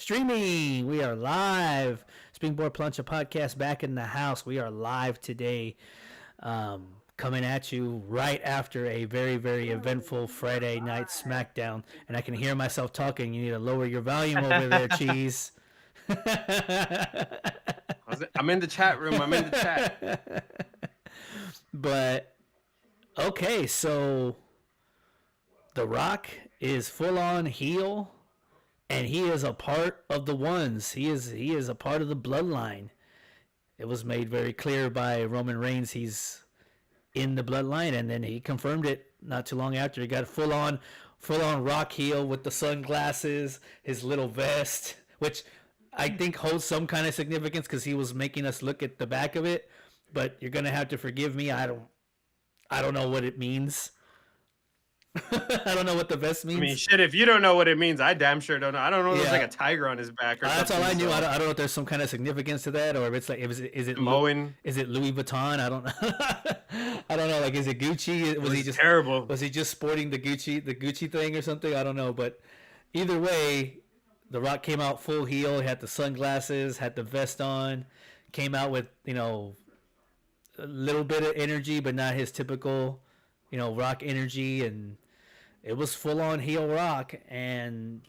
Streaming. We are live. Springboard Plancha podcast back in the house. We are live today, coming at you right after a very, very eventful Friday night SmackDown. And I can hear myself talking. You need to lower your volume over there, Cheese. I'm in the chat room. I'm in the chat. But, okay, so The Rock is full on heel. And he is a part of the ones. He is a part of the bloodline. It was made very clear by Roman Reigns he's in the bloodline, and then he confirmed it not too long after. He got full on Rock heel with the sunglasses, his little vest, which I think holds some kind of significance because he was making us look at the back of it. But you're gonna have to forgive me. I don't know what it means. I don't know what the vest means. I mean, shit, if you don't know what it means, I damn sure don't know. I don't know if there's like a tiger on his back or that's something. That's all I knew. So. I don't know if there's some kind of significance to that, or if it's like, is it Moen? Is it Louis Vuitton? I don't know. I don't know. Like, is it Gucci? Was he just terrible? Was he just sporting the Gucci thing or something? I don't know. But either way, The Rock came out full heel. He had the sunglasses, had the vest on, came out with a little bit of energy, but not his typical Rock energy, and it was full-on heel Rock, and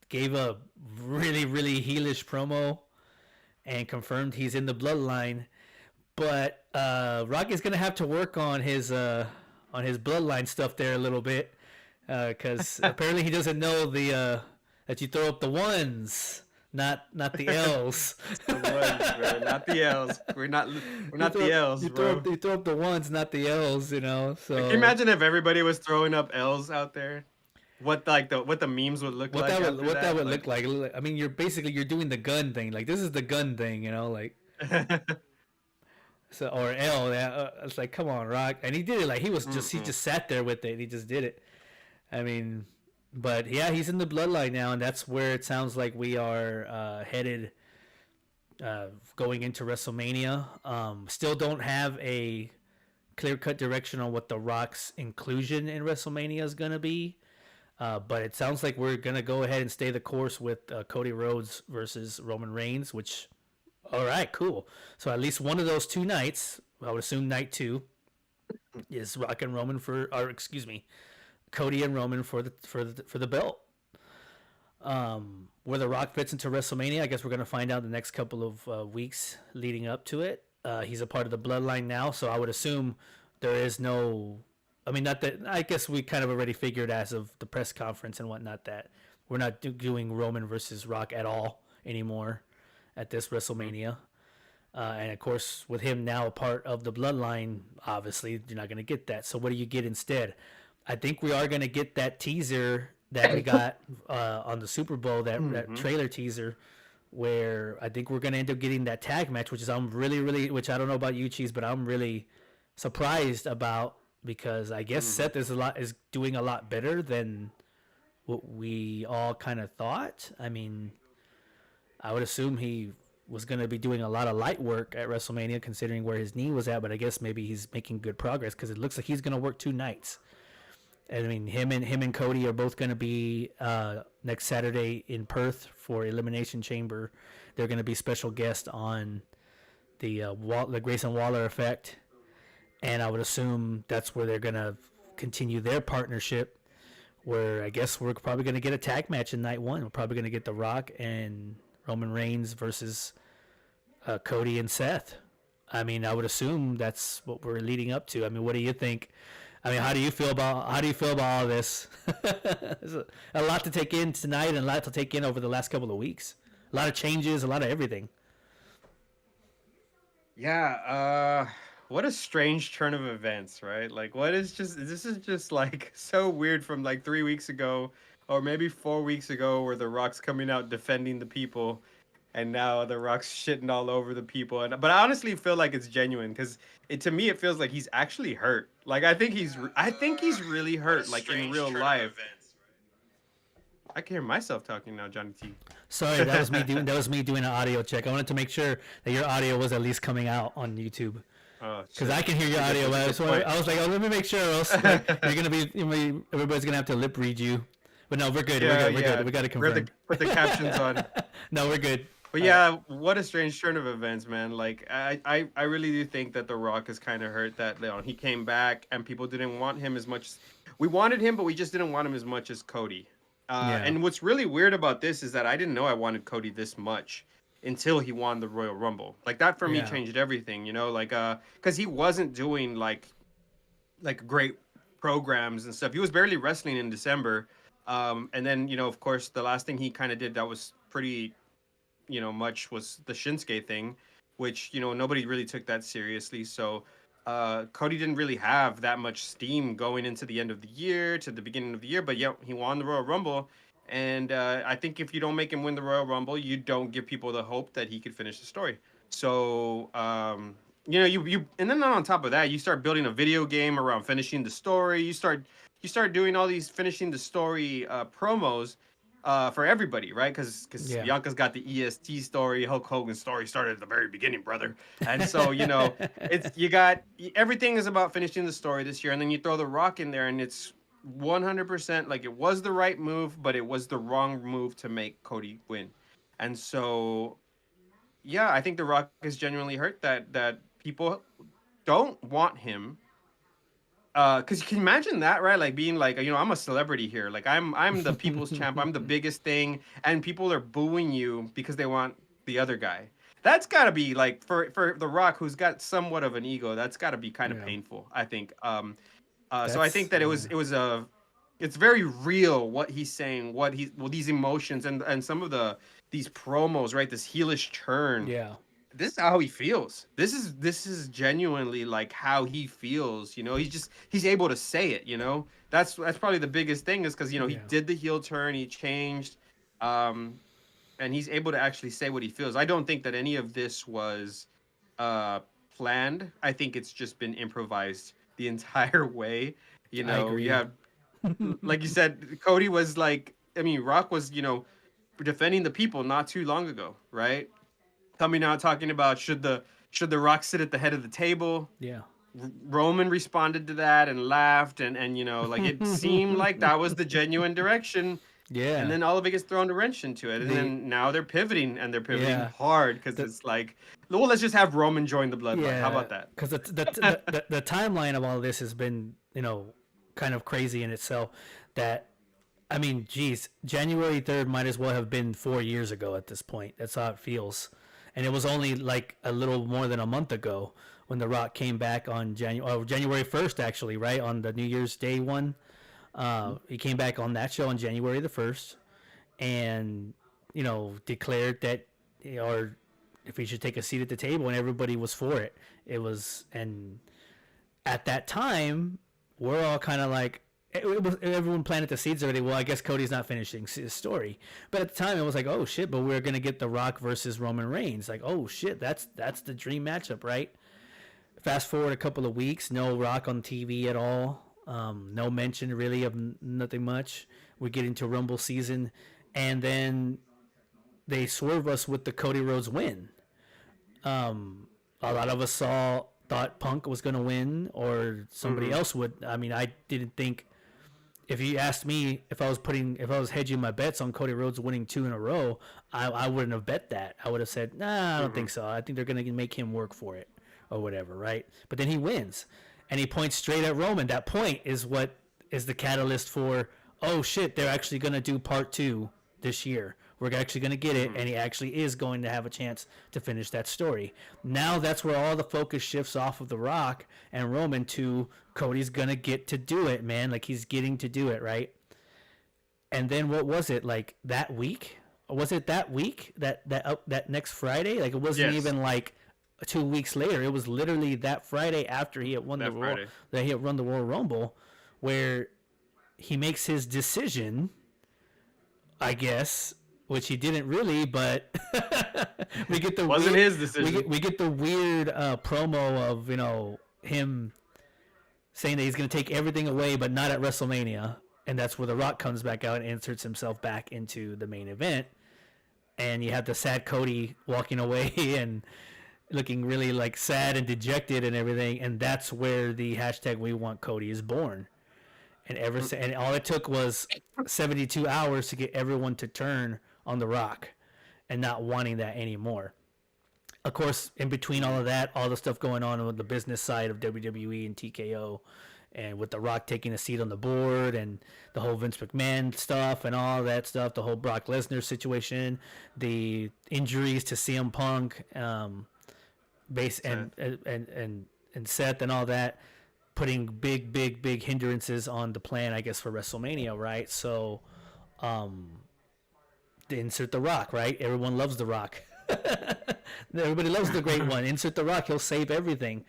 gave a really, really heelish promo and confirmed he's in the bloodline. But Rock is going to have to work on his bloodline stuff there a little bit, because apparently he doesn't know that you throw up the ones, not the L's. The ones, bro. Not the L's. We're not the L's, bro. You throw up the ones, not the L's. So can you imagine if everybody was throwing up L's out there? What the memes would look like? What that would look like? I mean, you're doing the gun thing. Like, this is the gun thing, like. So, or L. It's like, come on, Rock, and he did it. Like, he just sat there with it. He just did it. I mean. But yeah, he's in the bloodline now, and that's where it sounds like we are headed going into WrestleMania. Still don't have a clear-cut direction on what The Rock's inclusion in WrestleMania is going to be. But it sounds like we're going to go ahead and stay the course with Cody Rhodes versus Roman Reigns, which, all right, cool. So at least one of those two nights, I would assume night 2, is Rock and Roman Cody and Roman for the belt. Where The Rock fits into WrestleMania, I guess we're going to find out the next couple of weeks leading up to it. He's a part of the bloodline now, so I would assume there is no... I mean, not that... I guess we kind of already figured as of the press conference and whatnot that we're not doing Roman versus Rock at all anymore at this WrestleMania. And, of course, with him now a part of the bloodline, obviously, you're not going to get that. So what do you get instead? I think we are going to get that teaser that we got on the Super Bowl, that trailer teaser, where I think we're going to end up getting that tag match, which I'm really, really, which I don't know about you, Cheese, but I'm really surprised about, because I guess Seth is doing a lot better than what we all kind of thought. I mean, I would assume he was going to be doing a lot of light work at WrestleMania, considering where his knee was at, but I guess maybe he's making good progress, because it looks like he's going to work 2 nights. I mean, him and Cody are both going to be next Saturday in Perth for Elimination Chamber. They're going to be special guests on the Grayson Waller effect, and I would assume that's where they're going to continue their partnership. Where I guess we're probably going to get a tag match in night 1. We're probably going to get The Rock and Roman Reigns versus Cody and Seth. I mean, I would assume that's what we're leading up to. I mean, what do you think? I mean, how do you feel about all this? There's a lot to take in tonight, and a lot to take in over the last couple of weeks. A lot of changes, a lot of everything. Yeah, what a strange turn of events, right? Like, this is just like so weird from like 3 weeks ago, or maybe 4 weeks ago, where The Rock's coming out defending the people, and now The Rock's shitting all over the people. But I honestly feel like it's genuine, because to me it feels like he's actually hurt. Like, I think he's really hurt, like in real life. I can hear myself talking now, Johnny T. Sorry, that was me doing an audio check. I wanted to make sure that your audio was at least coming out on YouTube. Because I can hear your audio. So I was like, let me make sure, or else everybody's gonna have to lip read you But no, we're good. We're Yeah, good. We're yeah. good. We got to We have confirm. to put the captions on. No, we're good. But All right. yeah, what a strange turn of events, man. Like I really do think that The Rock is kind of hurt that he came back and people didn't want him as much. We wanted him, but we just didn't want him as much as Cody. Yeah. And what's really weird about this is that I didn't know I wanted Cody this much until he won the Royal Rumble. Like that for me Yeah. changed everything, you know, like because he wasn't doing like great programs and stuff. He was barely wrestling in December. And then, you know, of course, the last thing he kind of did that was pretty, you know, much was the Shinsuke thing, which, you know, nobody really took that seriously. So Cody didn't really have that much steam going into the end of the year to the beginning of the year, but yeah, he won the Royal Rumble. And I think if you don't make him win the Royal Rumble, you don't give people the hope that he could finish the story. So, you know, and then on top of that, you start building a video game around finishing the story. You start doing all these finishing the story promos for everybody, right? Because Yeah. Bianca's got the EST story, Hulk Hogan's story started at the very beginning, brother. And so, you know, it's you got everything is about finishing the story this year, and then you throw the Rock in there, and it's 100% like it was the right move, but it was the wrong move to make Cody win. And so, yeah, I think the Rock is genuinely hurt that people don't want him because you can imagine that, right? Like being like, you know, I'm a celebrity here. Like I'm the people's champ. I'm the biggest thing, and people are booing you because they want the other guy. That's got to be like for The Rock, who's got somewhat of an ego. That's got to be kind of Yeah. painful, I think. So I That's think that it was yeah. it was a it's very real what he's saying, these emotions and some of these promos, right? This heelish turn, Yeah. this is how he feels. This is genuinely like how he feels. You know, he's able to say it. You know, that's probably the biggest thing is because you know he Yeah. did the heel turn, he changed, um, and he's able to actually say what he feels. I don't think that any of this was uh planned. I think it's just been improvised the entire way. You I know, you agree. have like you said, Cody was like, I mean, Rock was defending the people not too long ago, right? Coming out talking about should the Rock sit at the head of the table. Yeah. Roman responded to that and laughed and like it seemed like that was the genuine direction, and Yeah. then all of it gets thrown a wrench into it, and The then now they're pivoting and they're pivoting yeah. hard because The it's like, well, let's just have Roman join the Bloodline. How yeah. about that? Because the timeline of all this has been kind of crazy in itself. That I mean, geez, January 3rd might as well have been 4 years ago at this point. That's how it feels. And it was only like a little more than a month ago when The Rock came back on January 1st, actually, right? On the New Year's Day one. He came back on that show on January 1st and, declared that, or if he should take a seat at the table, and everybody was for it. And at that time, we're all kind of like, everyone planted the seeds already. Well, I guess Cody's not finishing his story, but at the time it was like, oh shit! But we're gonna get The Rock versus Roman Reigns. Like, oh shit, that's the dream matchup, right? Fast forward a couple of weeks, no Rock on TV at all. No mention really of nothing much. We get into Rumble season, and then they swerve us with the Cody Rhodes win. A lot of us thought Punk was going to win or somebody Mm-hmm. else would. I mean, I didn't think, if you asked me if I was hedging my bets on Cody Rhodes winning two in a row, I wouldn't have bet that. I would have said, nah, I don't Mm-hmm. think so. I think they're going to make him work for it or whatever, right? But then he wins and he points straight at Roman. That point is what is the catalyst for, oh shit, they're actually going to do part two this year. We're actually going to get it, Mm-hmm. and he actually is going to have a chance to finish that story. Now that's where all the focus shifts off of The Rock and Roman to Cody's going to get to do it, man. Like, he's getting to do it, right? And then what was it, like that week? Was it that week? That next Friday? Like, it wasn't Yes, even like 2 weeks later. It was literally that Friday after he had won that Friday. that he had run the Royal Rumble, where he makes his decision, I guess, which he didn't really, but we get the Wasn't weird, his we decision. get we get the weird promo of him saying that he's going to take everything away, but not at WrestleMania, and that's where The Rock comes back out and inserts himself back into the main event, and you have the sad Cody walking away and looking really like sad and dejected and everything, and that's where the hashtag We Want Cody is born. and all it took was 72 hours to get everyone to turn on The Rock and not wanting that anymore. Of course, in between all of that, all the stuff going on with the business side of WWE and TKO, and with The Rock taking a seat on the board, and the whole Vince McMahon stuff, and all that stuff, the whole Brock Lesnar situation, the injuries to CM Punk, base and Seth and all that, putting big hindrances on the plan, I guess, for WrestleMania, right? So, insert The Rock, right? Everyone loves The Rock. Everybody loves the great one. Insert The Rock, he'll save everything.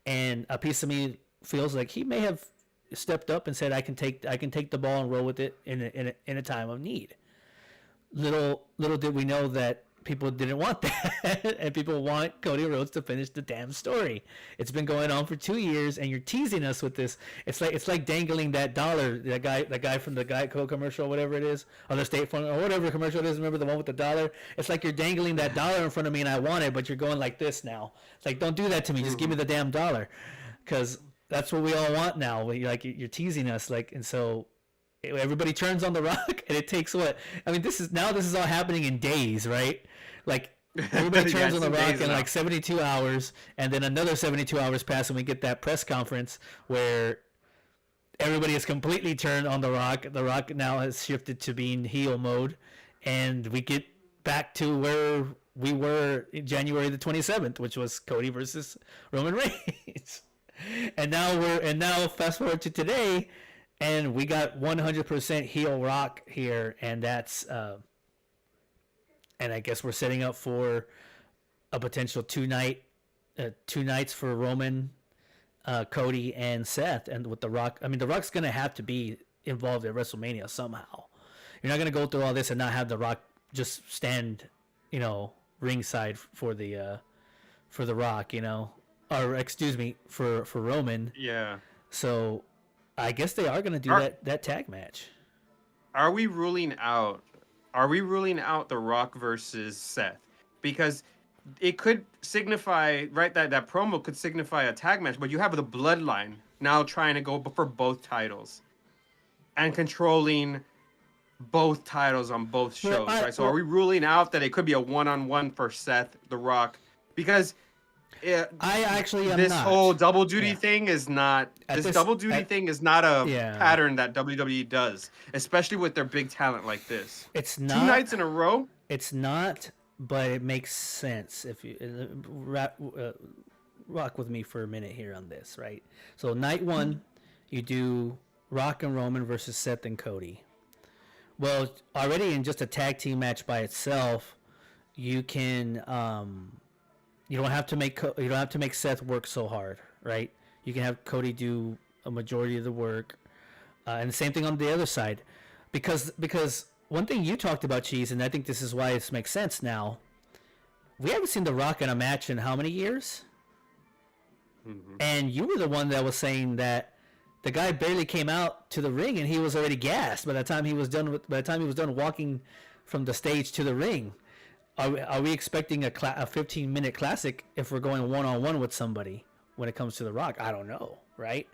And a piece of me feels like he may have stepped up and said, "I can take the ball and roll with it in a time of need." Little did we know that people didn't want that, and people want Cody Rhodes to finish the damn story. It's been going on for 2 years, and you're teasing us with this. It's like dangling that dollar. That guy from the Geico commercial, whatever it is, or the State Farm, or whatever commercial it is. Remember the one with the dollar? It's like you're dangling that dollar in front of me, and I want it, but you're going like this now. It's like, don't do that to me. Just give me the damn dollar, because that's what we all want now. You're teasing us, and so everybody turns on The Rock, and it takes what? I mean, this is all happening in days, right? Like, everybody turns on The Rock in like 72 hours, and then another 72 hours pass, and we get that press conference where everybody is completely turned on The Rock. The Rock now has shifted to being heel mode, and we get back to where we were in January the 27th, which was Cody versus Roman Reigns. And now fast forward to today, and we got 100% heel Rock here, and that's and I guess we're setting up for a potential two nights for Roman, Cody, and Seth, and with The Rock. I mean, The Rock's gonna have to be involved at WrestleMania somehow. You're not gonna go through all this and not have The Rock just stand, ringside for the Rock, or excuse me, for Roman. Yeah. So I guess they are gonna do that tag match. Are we ruling out The Rock versus Seth? Because it could signify, right, that promo could signify a tag match, but you have the Bloodline now trying to go for both titles and controlling both titles on both shows, right? So are we ruling out that it could be a one-on-one for Seth, The Rock? Because I actually am this not. whole double duty thing is not thing is not a pattern that WWE does, especially with their big talent like this. It's not 2 nights in a row. It's not, but it makes sense if you rock with me for a minute here on this, right? So night one, you do Rock and Roman versus Seth and Cody. Well, already in just a tag team match by itself, you can you don't have to make Seth work so hard, right? You can have Cody do a majority of the work, and the same thing on the other side, because one thing you talked about, Cheese, and I think this is why this makes sense now. We haven't seen The Rock in a match in how many years? Mm-hmm. And you were the one that was saying that the guy barely came out to the ring and he was already gassed by the time he was done walking from the stage to the ring. Are we expecting a 15-minute classic if we're going one-on-one with somebody when it comes to The Rock? I don't know, right?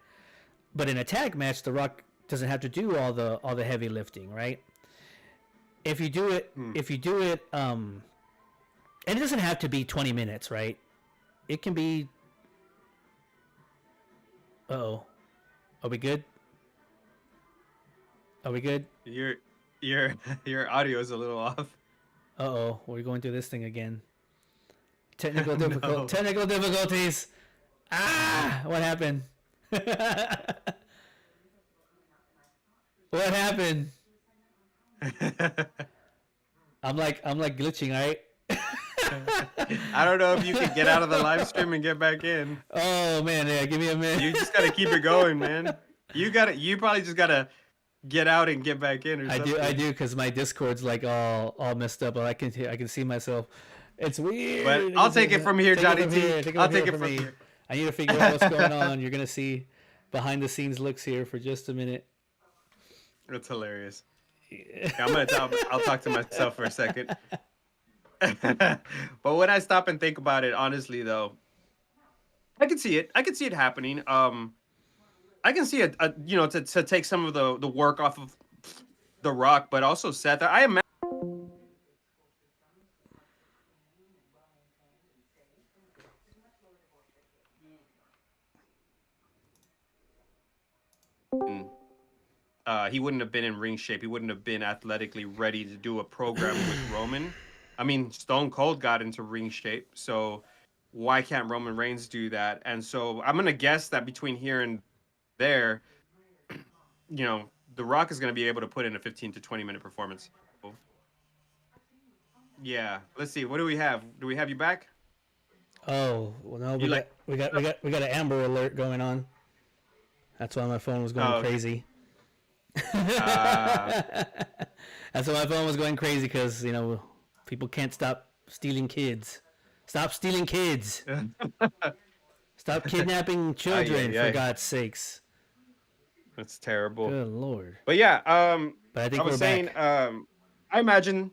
But in a tag match, The Rock doesn't have to do all the heavy lifting, right? If you do it, and it doesn't have to be 20 minutes, right? It can be. Uh-oh, are we good? Are we good? Your audio is a little off. Uh-oh, we're going through this thing again. Technical difficulties. Ah, what happened? What happened? I'm like glitching, right? I don't know if you can get out of the live stream and get back in. Oh man, yeah, give me a minute. You just gotta keep it going, man. You probably just gotta get out and get back in or something. I do, because my Discord's like all messed up, but I can see myself. It's weird. But I'll take it from here, Johnny T. I'll take it from here. I need to figure out what's going on. You're gonna see behind the scenes looks here for just a minute. That's hilarious. Yeah, I'll talk to myself for a second. But when I stop and think about it, honestly, though, I can see it. I can see it happening. I can see a you know, to take some of the work off of The Rock, but also Seth. I imagine he wouldn't have been in ring shape. He wouldn't have been athletically ready to do a program with Roman. I mean, Stone Cold got into ring shape, so why can't Roman Reigns do that? And so I'm gonna guess that between here and there, you know, The Rock is gonna be able to put in a 15 to 20 minute performance. Yeah, let's see. What do we have? Do we have you back? Oh well, no, You like? we got an Amber Alert going on. That's why my phone was going Oh, okay. crazy. Uh, That's why my phone was going crazy because people can't stop stealing kids. Stop stealing kids. Stop kidnapping ay, children ay, for ay. God's sakes. That's terrible. Good lord. But yeah, But I I think was we're saying, back. I imagine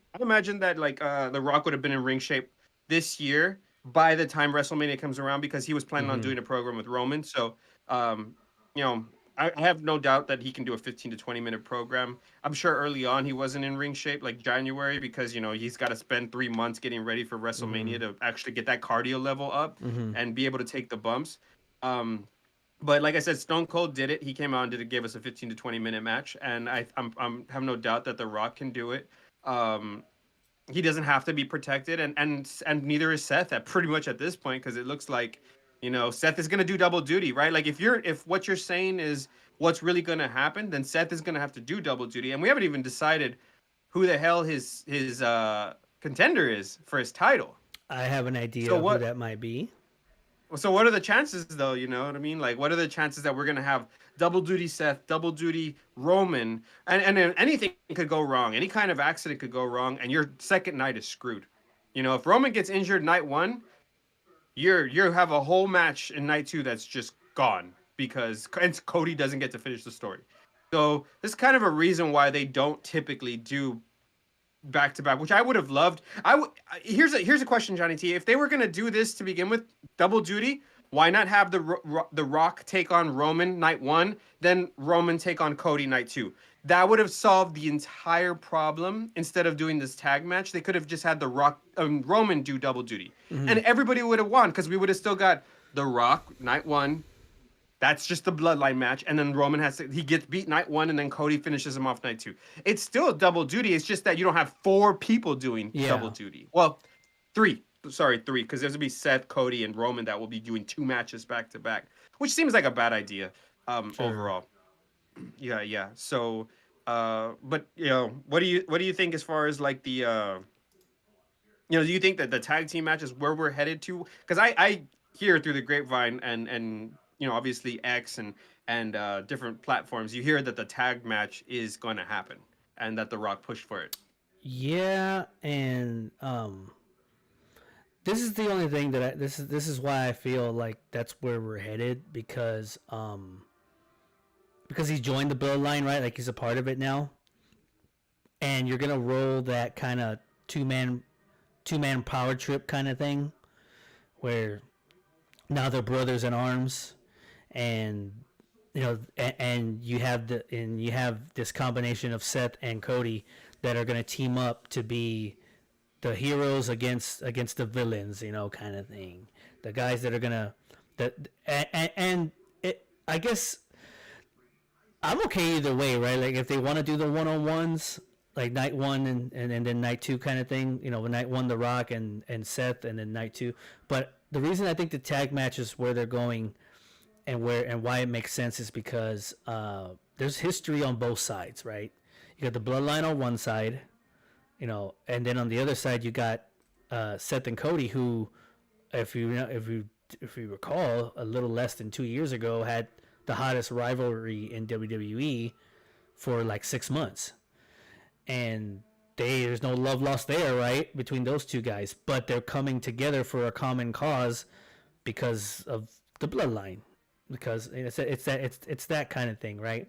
that like The Rock would have been in ring shape this year by the time WrestleMania comes around because he was planning on Mm-hmm. doing a program with Roman. So, um, you know, I have no doubt that he can do a 15 to 20 minute program. I'm sure early on he wasn't in ring shape like January because he's got to spend 3 months getting ready for Mm-hmm. WrestleMania to actually get that cardio level up Mm-hmm. and be able to take the bumps. Um, but like I said, Stone Cold did it. He came out and gave us a 15 to 20 minute match, and I'm have no doubt that The Rock can do it. Um, he doesn't have to be protected, and neither is Seth at pretty much at this point because it looks like Seth is gonna do double duty, right? Like if what you're saying is what's really gonna happen, then Seth is gonna have to do double duty, and we haven't even decided who the hell his contender is for his title. I have an So idea of who what that might be. So what are the chances though, you know what I mean? Like what are the chances that we're going to have double duty Seth, double duty Roman and then anything could go wrong. Any kind of accident could go wrong and your second night is screwed. If Roman gets injured night 1, you have a whole match in night 2 that's just gone because Cody doesn't get to finish the story. So, this is kind of a reason why they don't typically do back to back, which I would have loved. Here's a question, Johnny T. If they were gonna do this to begin with, double duty, why not have the Rock take on Roman night 1, then Roman take on Cody night 2? That would have solved the entire problem. Instead of doing this tag match, they could have just had the Rock Roman do double duty, Mm-hmm. and everybody would have won because we would have still got the Rock night 1. That's just the bloodline match, and then Roman he gets beat night 1, and then Cody finishes him off night 2. It's still double duty. It's just that you don't have 4 people doing double Yeah. duty. Well, 3. Sorry, 3, because there's gonna be Seth, Cody, and Roman that will be doing 2 matches back to back, which seems like a bad idea. Sure. Overall, yeah, yeah. So, but what do you think as far as like the do you think that the tag team match is where we're headed to? Because I hear through the grapevine and obviously X and different platforms, you hear that the tag match is going to happen and that The Rock pushed for it. Yeah, and this is the only thing that this is why I feel like that's where we're headed because he joined the Bloodline, right? Like he's a part of it now, and you're gonna roll that kind of two man two man power trip kind of thing where now they're brothers in arms, and you have this combination of Seth and Cody that are gonna team up to be the heroes against the villains, kind of thing. The guys that are gonna that and it, I guess I'm okay either way, right? Like if they want to do the one on ones, like night 1 and then night 2 kind of thing, night 1 The Rock and Seth, and then night 2. But the reason I think the tag match is where they're going and why it makes sense is because there's history on both sides, right? You got the bloodline on one side, and then on the other side you got Seth and Cody, who, if you recall, a little less than 2 years ago had the hottest rivalry in WWE for like 6 months, and there's no love lost there, right, between those two guys, but they're coming together for a common cause because of the bloodline, because it's that kind of thing, right?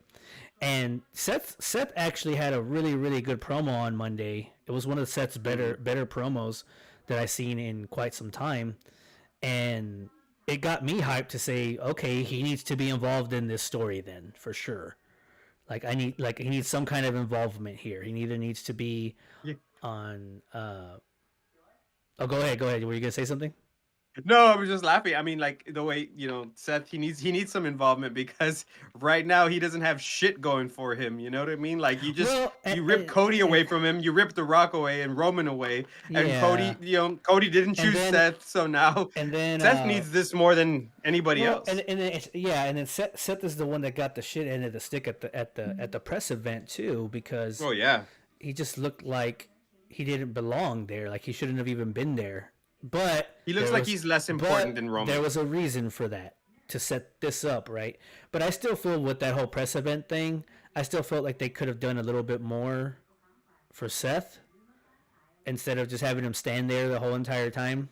And Seth actually had a really really good promo on Monday. It was one of Seth's Mm-hmm. better promos that I've seen in quite some time, and it got me hyped to say, okay, he needs to be involved in this story then for sure. Like he needs some kind of involvement here. He either needs to be Yeah. on. Oh, go ahead. Go ahead. Were you gonna say something? No, I was just laughing. I mean, like the way Seth, he needs some involvement because right now he doesn't have shit going for him. You know what I mean? Like Well, you rip Cody away from him, you rip The Rock away and Roman away, and yeah, Cody didn't and choose then Seth, so now and then Seth needs this more than anybody well, else. and then and then Seth is the one that got the shit end of the stick at the press event too because Oh yeah, he just looked like he didn't belong there. Like he shouldn't have even been there. But he looks like he's less important than there Roman. was a reason for that to set this up, right? But I still feel with that whole press event thing, I still felt like they could have done a little bit more for Seth instead of just having him stand there the whole entire time.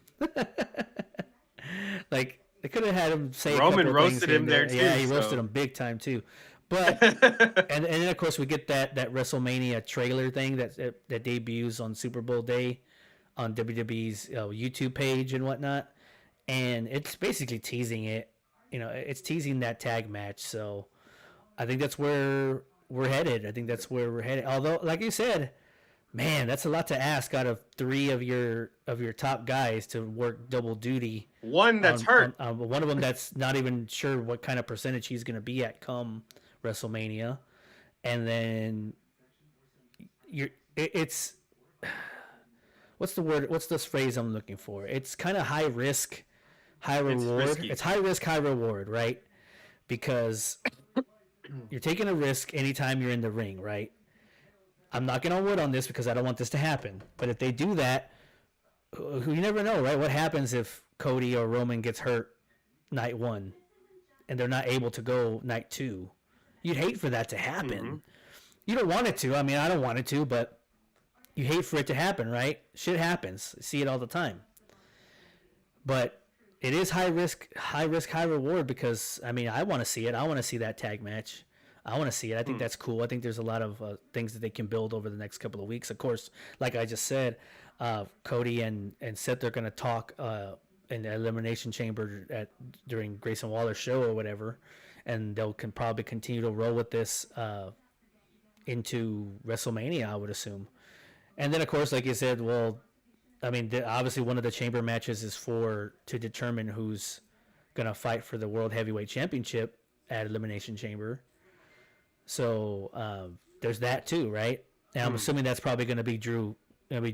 Like they could have had him say a Roman couple of things roasted here him and there there. Yeah, he too. roasted So. him big time too. But and then of course we get that WrestleMania trailer thing that debuts on Super Bowl day on WWE's YouTube page and whatnot, and it's basically teasing it. You know, it's teasing that tag match. So I think that's where we're headed. I think that's where we're headed. Although, like you said, man, that's a lot to ask out of three of your top guys to work double duty One that's hurt. on one of them that's not even sure what kind of percentage he's going to be at come WrestleMania, and then it's what's the word? What's this phrase I'm looking for? It's kind of high risk, high It's reward. risky. It's high risk, high reward, right? Because you're taking a risk anytime you're in the ring, right? I'm knocking on wood on this because I don't want this to happen. But if they do that, you never know, right? What happens if Cody or Roman gets hurt night one and they're not able to go night two? You'd hate for that to happen. Mm-hmm. You don't want it to. I mean, I don't want it to, but you hate for it to happen, right? Shit happens. I see it all the time. But it is high risk, high reward because I mean, I want to see it. I want to see that tag match. I want to see it. I think that's cool. I think there's a lot of things that they can build over the next couple of weeks. Of course, like I just said, Cody and Seth are going to talk in the Elimination Chamber during Grayson Waller's show or whatever, and they'll can probably continue to roll with this into WrestleMania, I would assume. And then, of course, like you said, well, I mean, obviously one of the chamber matches is to determine who's going to fight for the World Heavyweight Championship at Elimination Chamber. So there's that too, right? And I'm assuming that's probably going to be Drew. I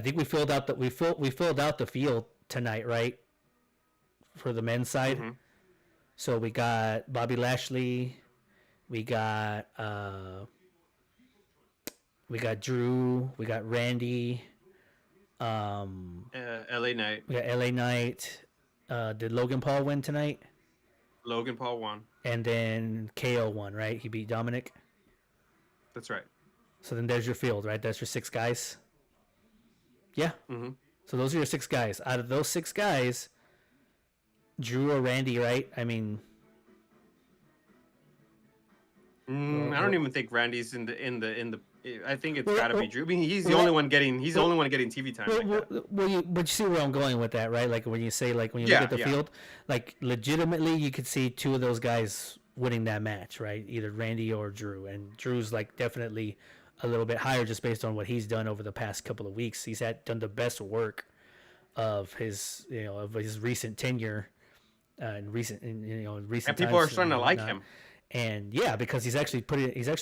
think we filled out the field tonight, right? For the men's side. Mm-hmm. So we got Bobby Lashley, we got Drew, we got Randy, LA Knight. we got LA Knight. Did Logan Paul win tonight? Logan Paul won. And then KO won, right? He beat Dominic. That's right. So then there's your field, right? That's your 6 guys. Yeah. Mm-hmm. So those are your 6 guys. Out of those 6 guys, Drew or Randy, right? I mean, I don't even think Randy's in the. I think it's Well, got to well, be Drew. I mean, he's the well, only one getting. He's the only one getting TV time. Like that. but you see where I'm going with that, right? Like when you say, like when you Yeah, look at the yeah. field, like legitimately, you could see 2 of those guys winning that match, right? Either Randy or Drew, and Drew's like definitely a little bit higher just based on what he's done over the past couple of weeks. He's done the best work of his recent tenure and recent recent. And people are times starting to and like whatnot. him And yeah, because he's actually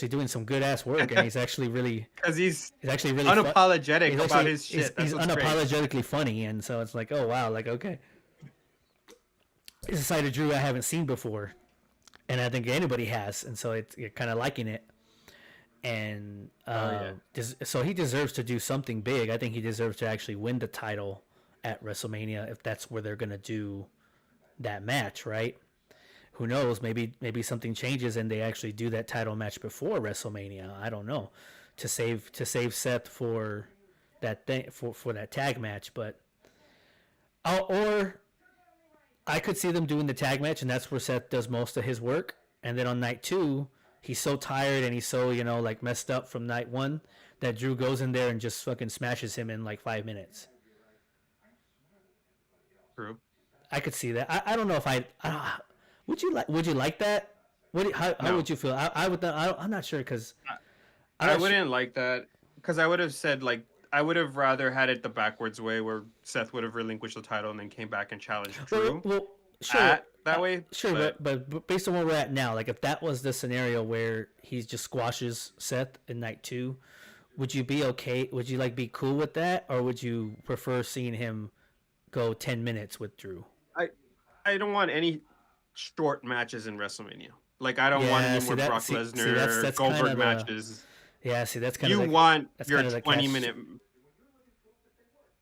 doing some good ass work, and he's actually really because he's unapologetic unapologetic about his shit. He's That's what's great. unapologetically funny, and so it's like, oh wow, like okay, it's a side of Drew I haven't seen before, and I think anybody has, and so you're kind of liking it. And so he deserves to do something big. I think he deserves to actually win the title at WrestleMania if that's where they're gonna do that match, right? Who knows? Maybe something changes and they actually do that title match before WrestleMania. I don't know, to save Seth for that thing for that tag match. But or I could see them doing the tag match, and that's where Seth does most of his work. And then on night 2, he's so tired and he's so like messed up from night 1 that Drew goes in there and just fucking smashes him in like 5 minutes. True. I could see that. I don't know if would you like that? How No, would you feel? I would not, I'm not sure because I'm I not sure. wouldn't like that because I would have said like I would have rather had it the backwards way where Seth would have relinquished the title and then came back and challenged Drew Well, sure, that way. sure, But but based on where we're at now, like if that was the scenario where he just squashes Seth in night two, would you be okay? Would you like be cool with that, or would you prefer seeing him go 10 minutes with Drew? I I don't want any short matches in WrestleMania. Like I don't want Yeah, any more Brock see Lesnar that's kind Goldberg of the matches. yeah. See, that's kind of You the want that's your kind of the 20 catch. minute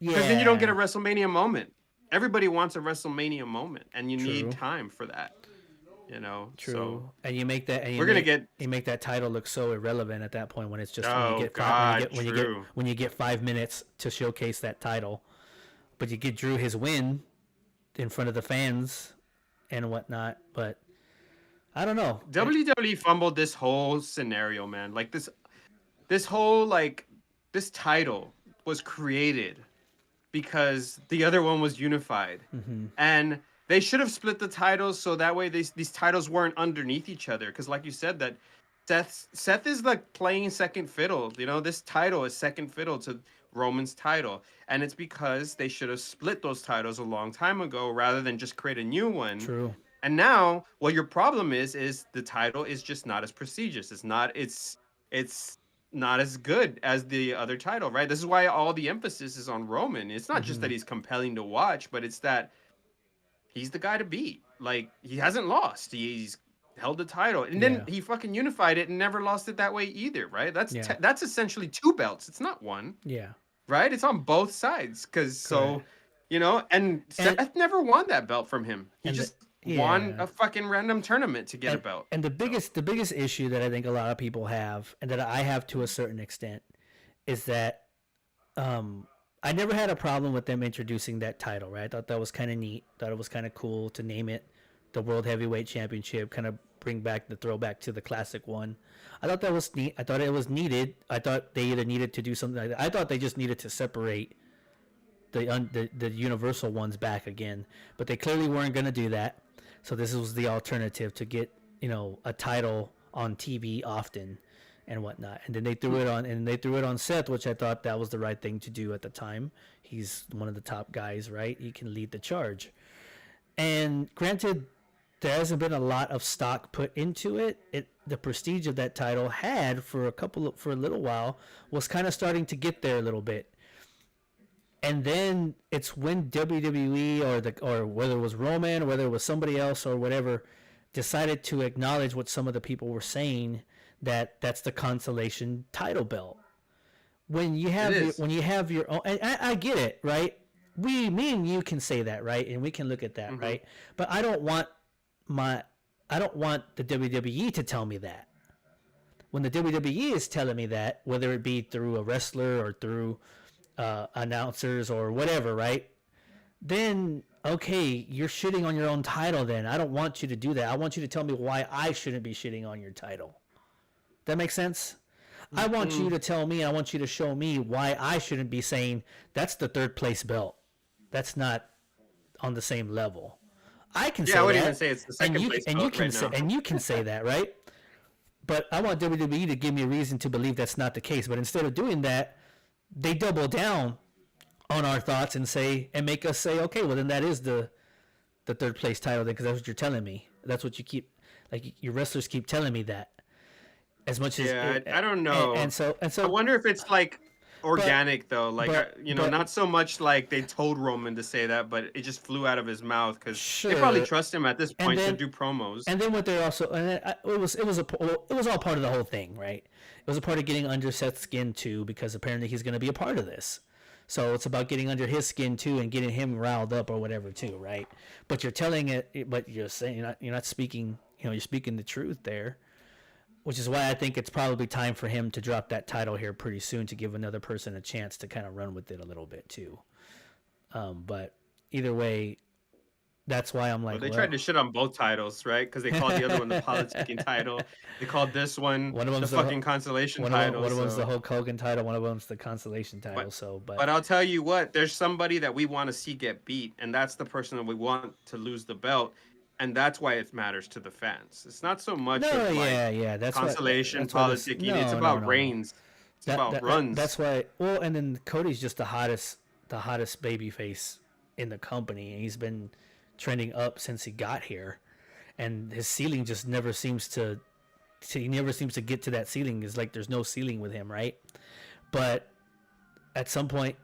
because then you don't get a Yeah, WrestleMania moment. Everybody wants a WrestleMania moment, and you need true. time for that. You know, so True, and you make that, and we're gonna get. you make that title look so irrelevant at that point when it's just when you Oh get God, true. when you get 5 minutes to showcase that title, but you get Drew his win in front of the fans and whatnot. But I don't know. WWE fumbled this whole scenario, man. Like this whole like this title was created because the other one was unified. Mm-hmm. And they should have split the titles so that way these titles weren't underneath each other. Because like you said, that Seth is like playing second fiddle. You know, this title is second fiddle to Roman's title. And it's because they should have split those titles a long time ago rather than just create a new one. True. And now what your problem is the title is just not as prestigious. It's not as good as the other title, right? This is why all the emphasis is on Roman. It's not just Mm-hmm. that he's compelling to watch, but it's that he's the guy to beat. Like he hasn't lost. He's held the title, and then Yeah. he fucking unified it and never lost it that way either, right? Yeah. That's essentially two belts. It's not one, Yeah. right? It's on both sides because Correct. so and And Seth never won that belt from him. He and just won yeah. a fucking random tournament to get a And belt. and So the biggest issue that I think a lot of people have, and that I have to a certain extent, is that um, I never had a problem with them introducing that title. Right, I thought that was kind of neat. Thought it was kind of cool to name it the World Heavyweight Championship. Kind of bring back the throwback to the classic one. I thought that was neat. I thought it was needed. I thought they either needed to do something like that. I thought they just needed to separate the universal ones back again, but they clearly weren't going to do that. So this was the alternative to get a title on TV often and whatnot. And then they threw it on Seth, which I thought that was the right thing to do at the time. He's one of the top guys, right? He can lead the charge. And granted, there hasn't been a lot of stock put into it. The prestige of that title had for a little while was kind of starting to get there a little bit. And then it's when WWE or whether it was Roman or whether it was somebody else or whatever decided to acknowledge what some of the people were saying, that that's the consolation title belt. When you have your own, and I get it, right? Me and you can say that, right? And we can look at that, mm-hmm. right? But I don't want the WWE to tell me that. When the WWE is telling me that, whether it be through a wrestler or through announcers or whatever, right? Then okay, you're shitting on your own title. Then I don't want you to do that. I want you to tell me why I shouldn't be shitting on your title. That makes sense. I want you to tell me. I want you to show me why I shouldn't be saying that's the third place belt. That's not on the same level. I can say I wouldn't that, even say it's the second place belt right now. and you can say that, right? But I want WWE to give me a reason to believe that's not the case. But instead of doing that, they double down on our thoughts and make us say, okay, well then that is the third place title then, because that's what you're telling me. That's what you keep, like your wrestlers keep telling me that. As much as I don't know. and so I wonder if it's like organic though, like but- not so much like they told Roman to say that, but it just flew out of his mouth because Sure. they probably trust him at this And point then- to do promos. And then what they're also, it was all part of the whole thing, right? It was a part of getting under Seth's skin too, because apparently he's going to be a part of this. So it's about getting under his skin too and getting him riled up or whatever too, right? But you're telling it, but you're saying you're not speaking, you're speaking the truth there, which is why I think it's probably time for him to drop that title here pretty soon to give another person a chance to kind of run with it a little bit too. But either way, That's why I'm Well, like, they tried well, to shit on both titles, right? Because they called the other one the politicking title. They called this one one of the them's the fucking consolation one of them, title. one of them's the So, Hulk Hogan title, one of them's the consolation but title. So, but but I'll tell you what, there's somebody that we want to see get beat, and that's the person that we want to lose the belt, and that's why it matters to the fans. It's not so much no, of like yeah, that's what consolation that's why this. politicking. It's No, no, about no, no. reigns. It's about That's runs. why. Well, and then Cody's just the hottest baby face in the company, and he's been trending up since he got here, and his ceiling just never seems to. He never seems to get to that ceiling. It's like there's no ceiling with him, right? But at some point,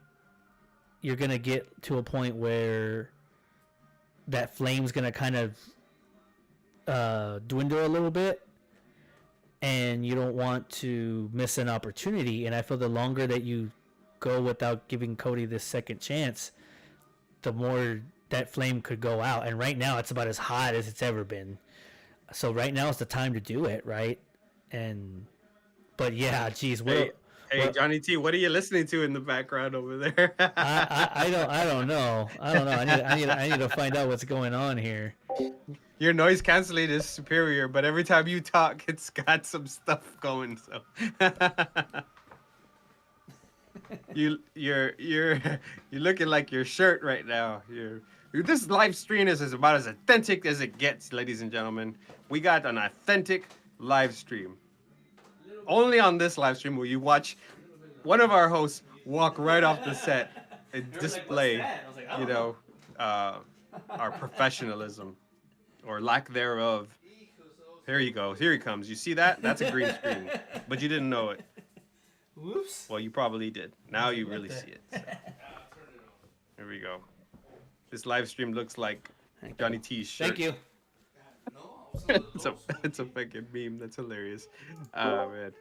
you're gonna get to a point where that flame's gonna kind of dwindle a little bit, and you don't want to miss an opportunity. And I feel the longer that you go without giving Cody this second chance, the more that flame could go out. And right now, it's about as hot as it's ever been. So right now is the time to do it, right? And but yeah, geez, Hey, hey, what Johnny T, what are you listening to in the background over there? I don't know. I don't know. I need to find out what's going on here. Your noise canceling is superior, but every time you talk, it's got some stuff going. So you're looking like your shirt right now. This live stream is about as authentic as it gets, ladies and gentlemen. We got an authentic live stream. Only on this live stream will you watch one of our hosts walk right off the set and display, you know, our professionalism or lack thereof. Here he goes. Here he comes. You see that? That's a green screen, but you didn't know it. Whoops. Well, you probably did. Now you really see it. So. Here we go. This live stream looks like Johnny T's shirt. Thank you. it's a fucking meme. That's hilarious. Oh man.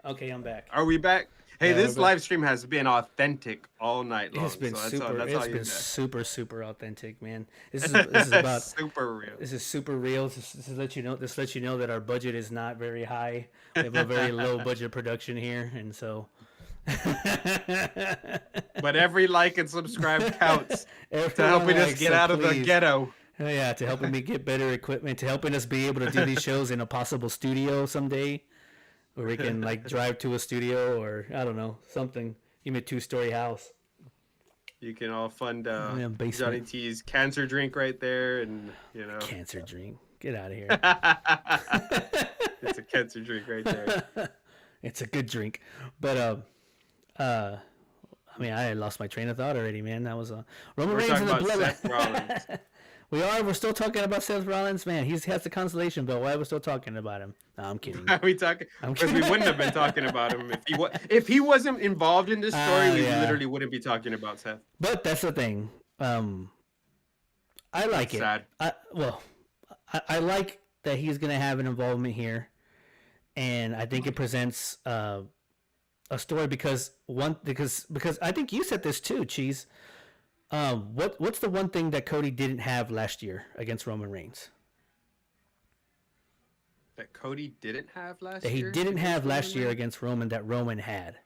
Okay, I'm back. Are we back? Hey, Yeah, this we're back. live stream has been authentic all night long. It's been so super. That's It's all you been got. super authentic, man. This is about. Super real. This is super real. This let you know. This lets you know that our budget is not very high. We have a very low budget production here, and so. But every like and subscribe counts to Everyone helping us likes, get so out of the please. ghetto. Yeah, to helping me get better equipment, to helping us be able to do these shows in a possible studio someday, where we can like drive to a studio or I don't know something. Give me a 2-story house. You can all fund Yeah, basement. Johnny T's cancer drink right there, and Cancer drink. Get out of here. it's a cancer drink right there. It's a good drink, but I mean, I lost my train of thought already, man. That was Roman We're Reigns talking in the about Seth Bloodline. Rollins. We're still talking about Seth Rollins, man. He has the consolation belt. Why are we still talking about him? No, I'm kidding. Are we talking? I'm Because we kidding. wouldn't have been talking about him if he wasn't involved in this story. We Yeah. literally wouldn't be talking about Seth. But that's the thing. I like it. Sad. I like that he's gonna have an involvement here, and I think it presents a story because I think you said this too, Cheese. What's the one thing that Cody didn't have last year against Roman Reigns? That Cody didn't have last That he year? didn't have against last Roman year Reigns? against Roman that Roman had.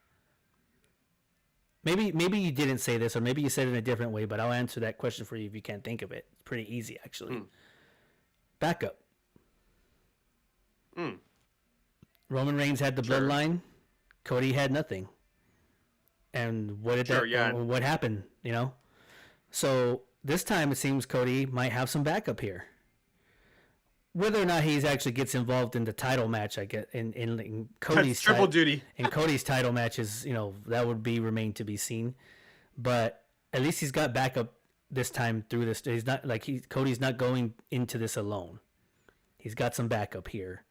Maybe you didn't say this, or maybe you said it in a different way, but I'll answer that question for you if you can't think of it. It's pretty easy, actually. Backup. Mm. Roman Reigns had the Sure. bloodline. Cody had nothing. And what did Sure, yeah. what happened, you know? So this time it seems Cody might have some backup here. Whether or not he actually gets involved in the title match, I get in Cody's That's triple duty. in Cody's title matches, that would be remain to be seen. But at least he's got backup this time through this. He's not like Cody's not going into this alone. He's got some backup here,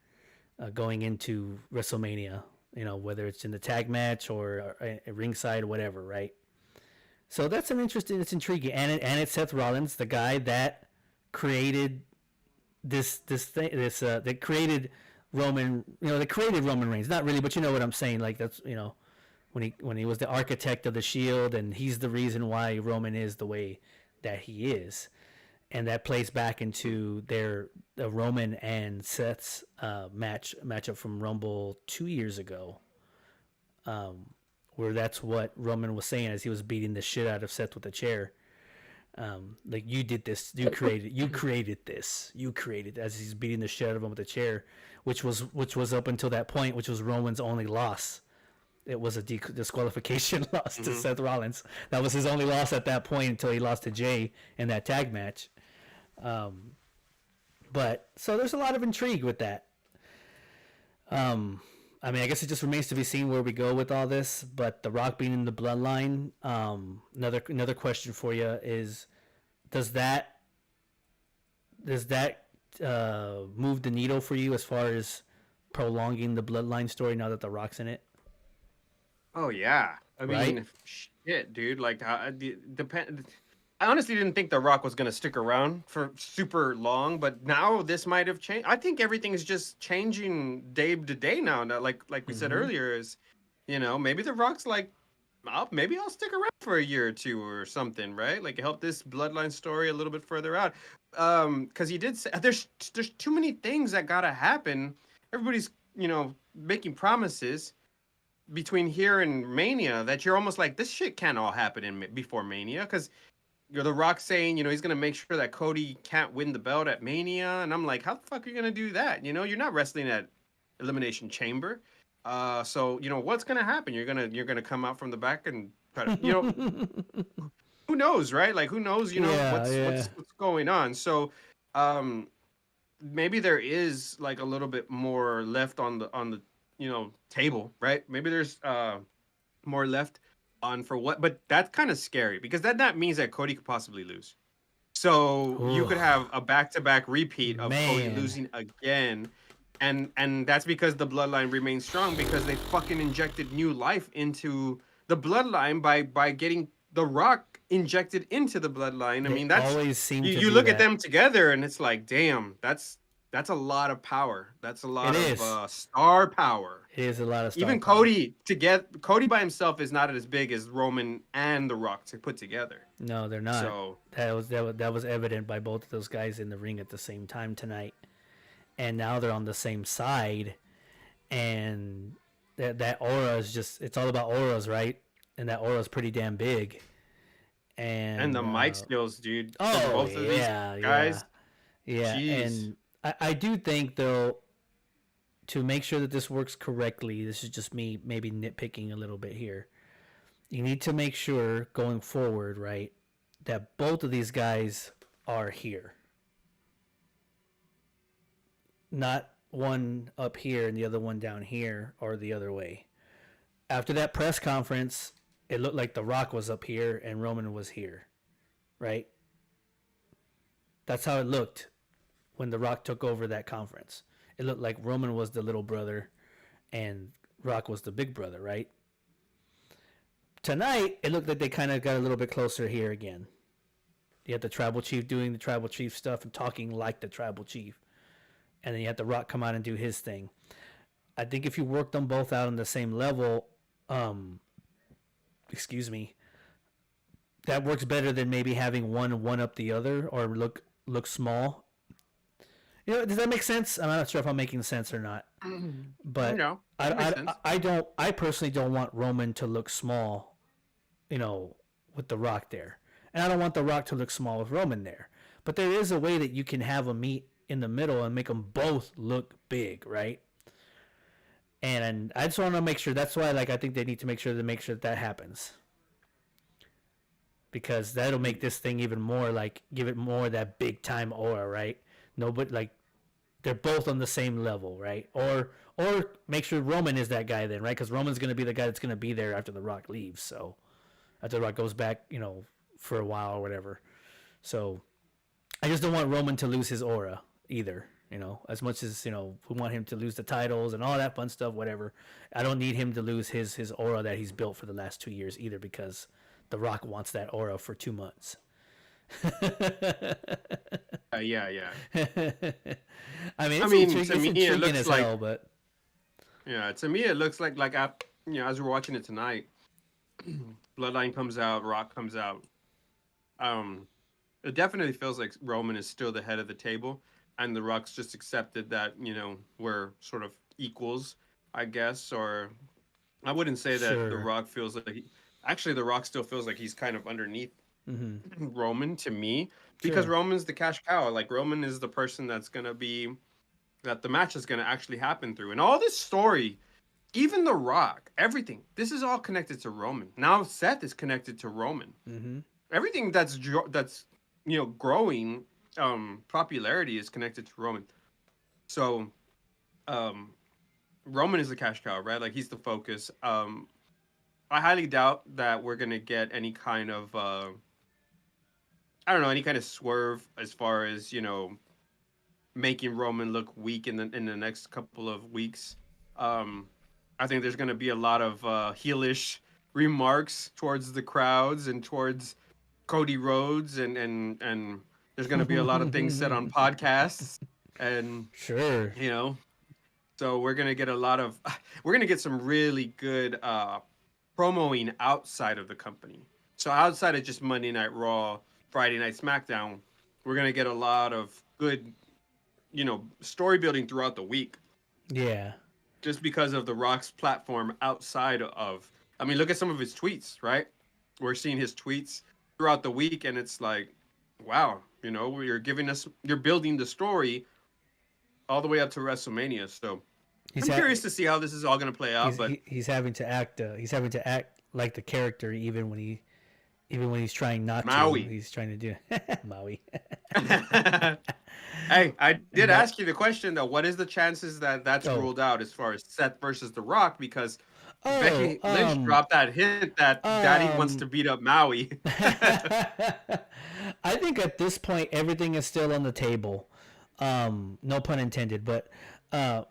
going into WrestleMania. Whether it's in the tag match or a ringside, whatever, right? So that's it's intriguing, and it's Seth Rollins, the guy that created that created Roman, that created Roman Reigns. Not really, but you know what I'm saying. Like that's when he was the architect of the Shield, and he's the reason why Roman is the way that he is, and that plays back into the Roman and Seth's matchup from Rumble 2 years ago, where that's what Roman was saying as he was beating the shit out of Seth with a chair. Like you did this, you created this, you created as he's beating the shit out of him with a chair, which was up until that point, which was Roman's only loss. It was a disqualification loss to Hmm. Seth Rollins. That was his only loss at that point until he lost to Jay in that tag match. Um, but so there's a lot of intrigue with that. Um, I mean, I guess it just remains to be seen where we go with all this. But The Rock being in the Bloodline, another question for you is: Does that move the needle for you as far as prolonging the Bloodline story now that The Rock's in it? Oh yeah. I Right? mean, shit, dude. Like, depend. I honestly didn't think The Rock was gonna stick around for super long, but now this might have changed. I think everything is just changing day to day now. Now, like we said Mm-hmm. earlier, is maybe The Rock's like, maybe I'll stick around for a year or two or something, right? Like help this bloodline story a little bit further out. Because he did say there's too many things that gotta happen. Everybody's making promises between here and Mania that you're almost like this shit can't all happen in before Mania because you're The Rock saying he's gonna make sure that Cody can't win the belt at Mania, and I'm like, how the fuck are you gonna do that? You're not wrestling at Elimination Chamber, so what's gonna happen? You're gonna come out from the back and try to who knows, right? Like who knows, Yeah, what's yeah. what's what's going on. So um maybe there is like a little bit more left on the table, right? Maybe there's more left on for what, but that's kind of scary because that means that Cody could possibly lose. So you Ooh, could have a back-to-back repeat of Cody man. losing again. And that's because the bloodline remains strong because they fucking injected new life into the bloodline by getting The Rock injected into the bloodline. I They mean, that's always seem you, to you do look at that. them together and it's like, damn, that's a lot of power. That's a It lot of is. star power. It is a lot of star Even power. Cody by himself is not as big as Roman and The Rock to put together. No, they're not. So That was evident by both of those guys in the ring at the same time tonight. And now they're on the same side, and that aura is just—it's all about auras, right? And that aura is pretty damn big. and And the mic skills, dude, from oh both of these yeah, yeah, guys. yeah. Jeez. And I do think though, to make sure that this works correctly, this is just me maybe nitpicking a little bit here. You need to make sure going forward, right, that both of these guys are here, not one up here and the other one down here or the other way. After that press conference, it looked like The Rock was up here and Roman was here, right? That's how it looked when The Rock took over that conference. It looked like Roman was the little brother and Rock was the big brother, right? Tonight, it looked like they kind of got a little bit closer here again. You had the tribal chief doing the tribal chief stuff and talking like the tribal chief. And then you had The Rock come out and do his thing. I think if you work them both out on the same level, um, excuse me, that works better than maybe having one up the other or look small. Does that make sense? I'm not sure if I'm making sense or not, but No, that makes sense. I personally don't want Roman to look small, you know, with The Rock there, and I don't want The Rock to look small with Roman there. But there is a way that you can have them meet in the middle and make them both look big, right? And I just want to make sure. That's why, like, I think they need to make sure that happens because that'll make this thing even more like give it more of that big time aura, right? Nobody like they're both on the same level, right? Or make sure Roman is that guy then, right? Because Roman's going to be the guy that's going to be there after The Rock leaves. So after The Rock goes back, for a while or whatever. So I just don't want Roman to lose his aura either. As much as we want him to lose the titles and all that fun stuff, whatever. I don't need him to lose his aura that he's built for the last 2 years either, because The Rock wants that aura for 2 months. Yeah, yeah. I mean, I mean, to it's me, it intriguing looks as like hell, but yeah. To me, it looks like as we're watching it tonight, Bloodline comes out, Rock comes out. Um, it definitely feels like Roman is still the head of the table, and the Rock's just accepted that we're sort of equals, I guess. Or I wouldn't say that the sure. Rock feels like actually the Rock still feels like he's kind of underneath. Roman to me, because Sure. Roman's the cash cow. Like Roman is the person that's gonna be that the match is gonna actually happen through, and all this story, even The Rock, everything. This is all connected to Roman. Now Seth is connected to Roman. Mm-hmm. Everything that's growing popularity is connected to Roman. So um Roman is the cash cow, right? Like he's the focus. I highly doubt that we're gonna get any kind of I don't know, any kind of swerve as far as, making Roman look weak in the next couple of weeks. Um I think there's gonna be a lot of heelish remarks towards the crowds and towards Cody Rhodes, and there's gonna be a lot of things said on podcasts, and Sure. you know so we're gonna get a lot of we're gonna get some really good promoing outside of the company. So outside of just Monday Night Raw, Friday Night SmackDown, we're gonna get a lot of good, story building throughout the week, Yeah. just because of the Rock's platform outside of. I mean, look at some of his tweets, right? We're seeing his tweets throughout the week, and it's like, wow, you're building the story all the way up to WrestleMania. So He's I'm curious to see how this is all going to play out. But he's having to act. He's having to act like the character, even when he's trying not to. Maui. He's trying to do Maui. Hey, I did but ask you the question though. What is the chances that that's oh ruled out as far as Seth versus The Rock? Because oh Becky Lynch dropped that hint that Daddy wants um to beat up Maui. I think at this point everything is still on the table. No pun intended, but uh,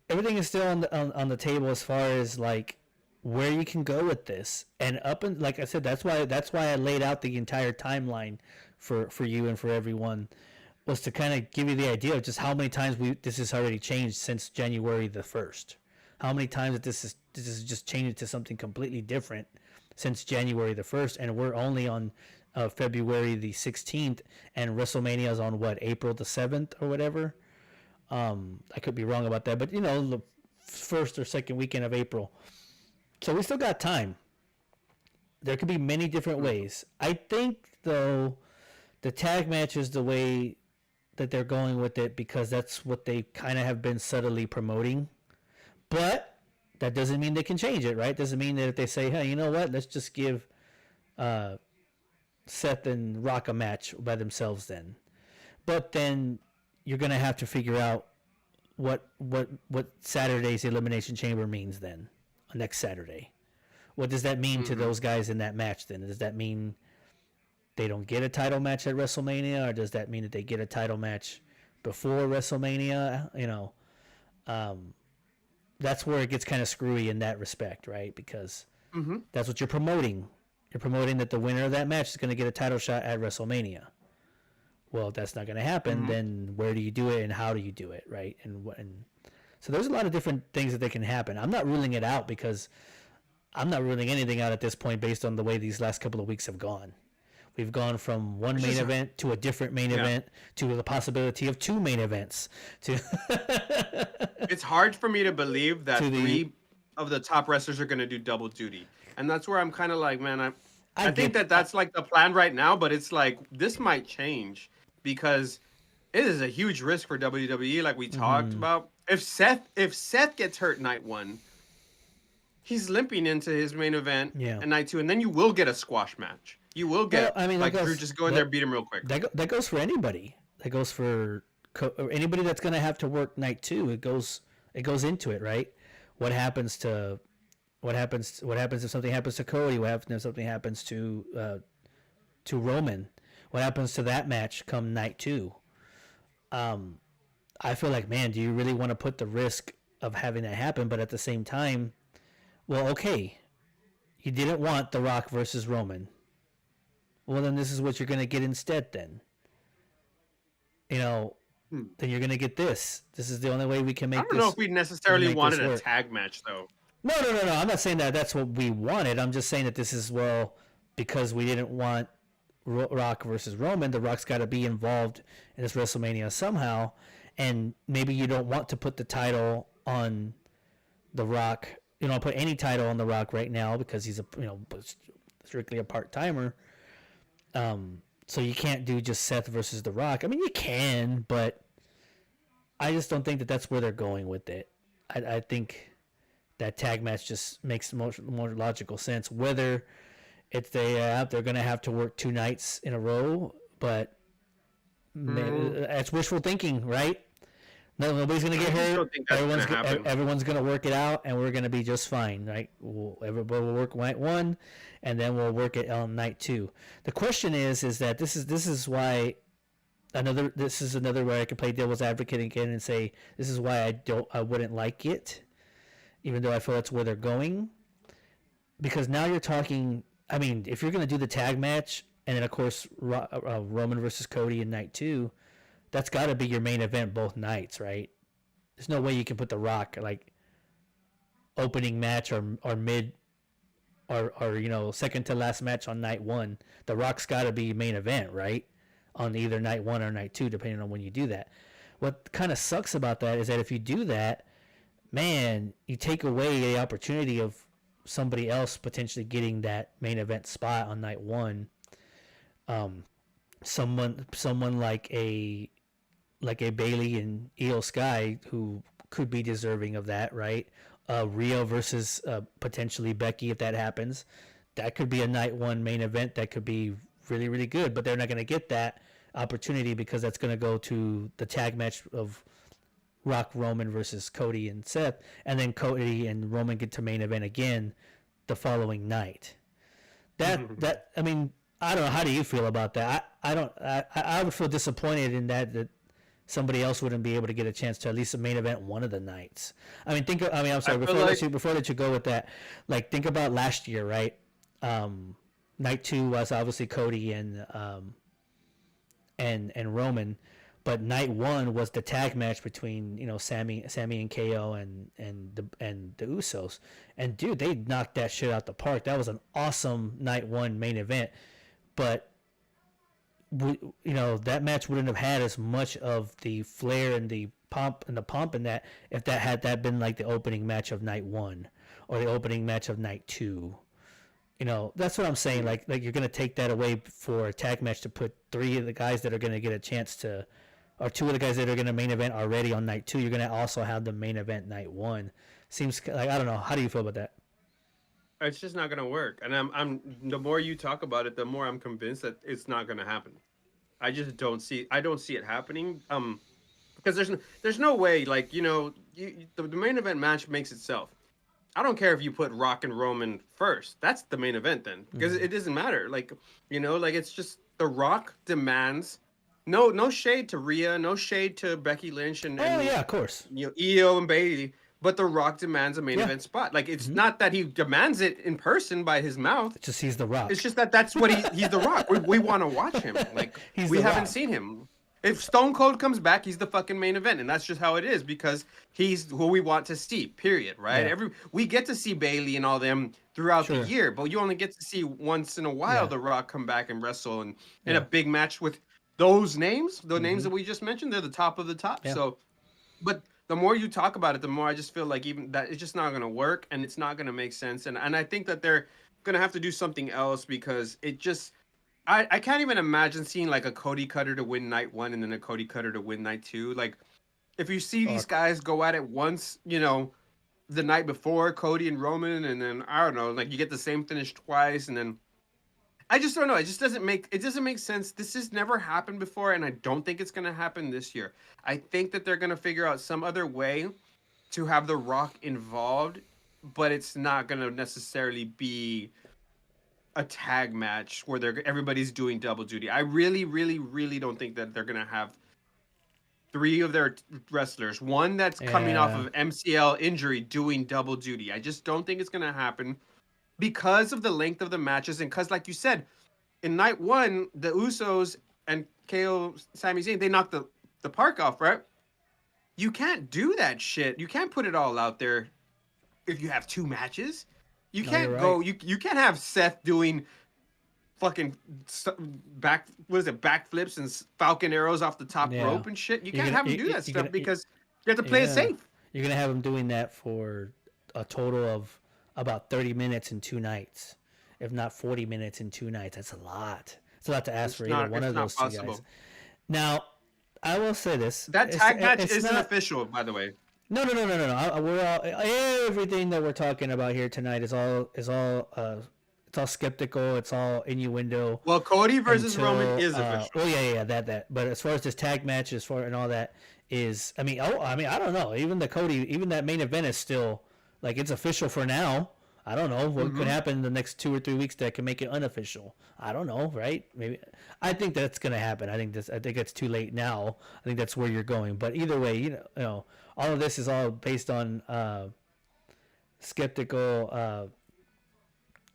everything is still on the table as far as like where you can go with this. And up and like I said, that's why I laid out the entire timeline for you and for everyone was to kind of give you the idea of just how many times this has already changed since January the 1st. How many times that this is just changed to something completely different since January the 1st, and we're only on February the 16th, and WrestleMania is on what, April the 7th or whatever. I could be wrong about that, but the first or second weekend of April. So we still got time. There could be many different ways. I think though the tag match is the way that they're going with it because that's what they kind of have been subtly promoting. But that doesn't mean they can change it, right? Doesn't mean that if they say, hey, you know what, let's just give uh, Seth and Rock a match by themselves then. But then you're gonna have to figure out what Saturday's Elimination Chamber means then, next Saturday. What does that mean to Mm-hmm. those guys in that match then? Does that mean they don't get a title match at WrestleMania, or does that mean that they get a title match before WrestleMania? Um, that's where it gets kind of screwy in that respect, right? Because Mm-hmm. that's what you're promoting. You're promoting that the winner of that match is going to get a title shot at WrestleMania. Well, if that's not going to happen, Mm-hmm. then where do you do it and how do you do it, right? And so there's a lot of different things that can happen. I'm not ruling it out because I'm not ruling anything out at this point based on the way these last couple of weeks have gone. We've gone from one It's main just event to a different main yeah. event to the possibility of two main events to It's hard for me to believe to that the three of the top wrestlers are going to do double duty, and that's where I'm kind of like, man, I I think get that that's like the plan right now, but it's like this might change because it is a huge risk for WWE, like we talked mm-hmm. about. If Seth gets hurt night one, he's limping into his main event Yeah. and night two, and then you will get a squash match. You will Well, get I mean like Drew just go in there, beat him real quick. that goes for anybody. That goes for anybody that's going to have to work night two. It goes into it, right? What happens to what happens if something happens to Cody? What happens if something happens to Roman? What happens to that match come night two? I feel like, man, do you really want to put the risk of having that happen? But at the same time, well, okay, you didn't want The Rock versus Roman. Well, then this is what you're going to get instead. Then, Hmm. then you're going to get this. This is the only way we can I make don't know this. if we We can necessarily make this wanted a work. tag match though. No. I'm not saying that that's what we wanted. I'm just saying that this is because we didn't want Rock versus Roman. The Rock's got to be involved in this WrestleMania somehow, and maybe you don't want to put the title on The Rock. You don't put any title on The Rock right now because he's strictly a part timer. So you can't do just Seth versus The Rock. I mean, you can, but I just don't think that that's where they're going with it. I think that tag match just makes more logical sense. Whether it's they're going to have to work 2 nights in a row, but Mm, that's wishful thinking, right? Nobody's gonna get I just hurt. don't think that's gonna happen. Everyone's gonna work it out, and we're gonna be just fine, right? Everybody will work night 1, and then we'll work it on night 2. The question is that this is why this is another where I can play devil's advocate again and say this is why I wouldn't like it, even though I feel that's where they're going, because now you're talking. I mean, if you're gonna do the tag match, and then of course Roman versus Cody in night 2, that's got to be your main event both nights, right? There's no way you can put The Rock like opening match or mid or second to last match on night 1. The Rock's got to be main event, right? On either night 1 or night 2, depending on when you do that. What kind of sucks about that is that if you do that, man, you take away the opportunity of somebody else potentially getting that main event spot on night 1. Someone like a Bailey and Io Sky who could be deserving of that, right? Rio versus potentially Becky if that happens. That could be a night 1 main event that could be really, really good, but they're not going to get that opportunity because that's going to go to the tag match of Rock Roman versus Cody and Seth, and then Cody and Roman get to main event again the following night. That I mean, I don't know. How do you feel about that? I don't. I would feel disappointed in that somebody else wouldn't be able to get a chance to at least main event one of the nights. I mean, I'm sorry. Before I let you go with that, like think about last year, right? Night 2 was obviously Cody and Roman, but night 1 was the tag match between Sammy and KO and the Usos, and dude, they knocked that shit out the park. That was an awesome night 1 main event, but that match wouldn't have had as much of the flair and the pomp in that if that had that been like the opening match of night 1 or the opening match of night 2. That's what I'm saying. Like you're gonna take that away for a tag match to put 3 of the guys that are gonna get a chance to, or 2 of the guys that are gonna main event already on night 2. You're gonna also have the main event night 1. Seems like, I don't know. How do you feel about that? It's just not gonna work. And I'm the more you talk about it, the more I'm convinced that it's not gonna happen. I don't see it happening. Because there's no way, like, the main event match makes itself. I don't care if you put Rock and Roman first. That's the main event then, because it doesn't matter. Like, like it's just The Rock demands. No shade to Rhea, no shade to Becky Lynch and Yeah, of course. Io and Bailey, but The Rock demands a main event spot. Like it's not that he demands it in person by his mouth. It's just he's The Rock. It's just that's what he's The Rock. We want to watch him. Like we haven't seen him. If Stone Cold comes back, he's the fucking main event, and that's just how it is because he's who we want to see. Period. Right? Yeah. We get to see Bailey and all them throughout the year, but you only get to see once in a while The Rock come back and wrestle and in a big match with those names. The names that we just mentioned, they're the top of the top. Yeah. So, but the more you talk about it, the more I just feel like even that it's just not going to work and it's not going to make sense. And I think that they're going to have to do something else because it just. I can't even imagine seeing like a Cody Cutter to win night 1 and then a Cody Cutter to win night 2. Like, if you see these guys go at it once, the night before Cody and Roman, and then I don't know, like you get the same finish twice, and then I just don't know. It doesn't make sense. This has never happened before, and I don't think it's gonna happen this year. I think that they're gonna figure out some other way to have The Rock involved, but it's not gonna necessarily be a tag match where everybody's doing double duty. I really, really, really don't think that they're gonna have 3 of their wrestlers, one that's coming off of MCL injury, doing double duty. I just don't think it's gonna happen because of the length of the matches and because, like you said, in night 1, the Usos and KO, Sami Zayn, they knocked the park off, right? You can't do that shit. You can't put it all out there if you have 2 matches. You can't go. You can't have Seth doing fucking backflips and falcon arrows off the top rope and shit. You can't have him do that stuff because you have to play it safe. You're gonna have him doing that for a total of about 30 minutes in 2 nights, if not 40 minutes in 2 nights. That's a lot. It's a lot to ask for either one It's of not those two guys. possible. Now, I will say this: That tag match it's isn't not. official, by the way. No. We're all everything that we're talking about here tonight is all it's all skeptical. It's all innuendo. Well, Cody versus Until, Roman is official. that. But as far as this tag match, and all that is, I mean, I don't know. Even that main event is still like it's official for now. I don't know what could happen in the next 2 or 3 weeks that can make it unofficial. I don't know, right? Maybe I think that's gonna happen. I think it's too late now. I think that's where you're going. But either way, you know, all of this is all based on skeptical.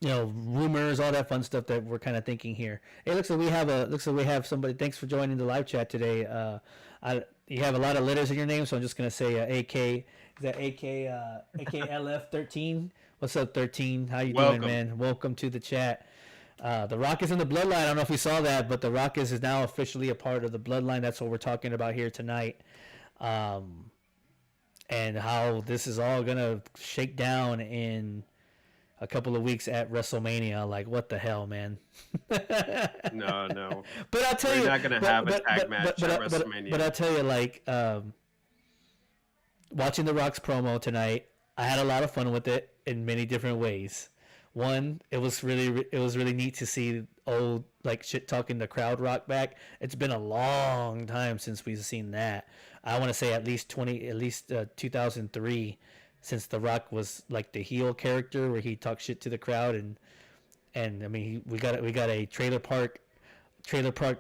Rumors, all that fun stuff that we're kind of thinking here. It looks like we have somebody. Thanks for joining the live chat today. You have a lot of letters in your name, so I'm just gonna say AK. Is that AKLF13? What's up, 13? How you doing, man? Welcome to the chat. The Rock is in the Bloodline. I don't know if you saw that, but the Rock is now officially a part of the Bloodline. That's what we're talking about here tonight. And how this is all gonna shake down in a couple of weeks at WrestleMania. Like, what the hell, man? No. But I'll tell you, we're not gonna have a tag match at WrestleMania. But I'll tell you, like, watching the Rock's promo tonight, I had a lot of fun with it in many different ways. One, it was really neat to see old like shit talking the crowd Rock back. It's been a long time since we've seen that. I want to say at least 2003, since the Rock was like the heel character where he talked shit to the crowd, and I mean we got a trailer park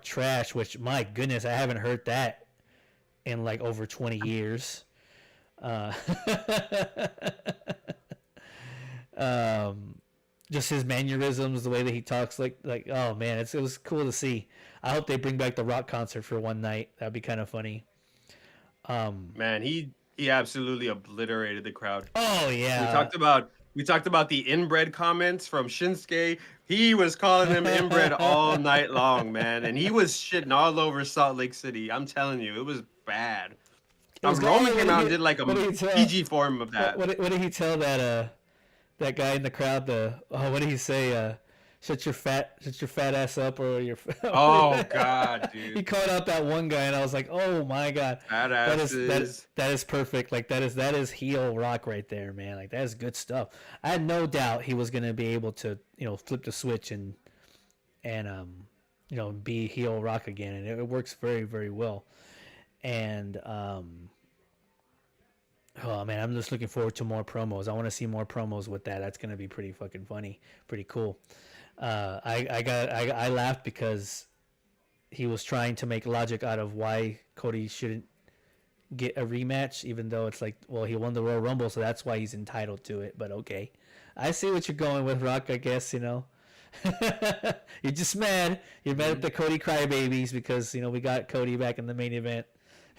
trash, which my goodness, I haven't heard that in like over 20 years. Just his mannerisms, the way that he talks, like oh man, it was cool to see. I hope they bring back the Rock concert for one night. That'd be kind of funny. Man, he absolutely obliterated the crowd. Oh yeah. We talked about the inbred comments from Shinsuke. He was calling them inbred all night long, man, and he was shitting all over Salt Lake City. I'm telling you, it was bad. Roman came out and did like a PG form of that. What did he tell that guy in the crowd? What did he say? Shut your fat ass up, or your. Oh God, dude! He called out that one guy, and I was like, oh my God, that is perfect. Like that is heel Rock right there, man. Like that is good stuff. I had no doubt he was gonna be able to, flip the switch and be heel Rock again, and it works very, very well. And oh man, I'm just looking forward to more promos. I want to see more promos with that. That's gonna be pretty fucking funny, pretty cool. I laughed because he was trying to make logic out of why Cody shouldn't get a rematch, even though it's like, well, he won the Royal Rumble, so that's why he's entitled to it. But okay, I see what you're going with, Rock. I guess you're just mad. You're mad at the Cody crybabies because we got Cody back in the main event.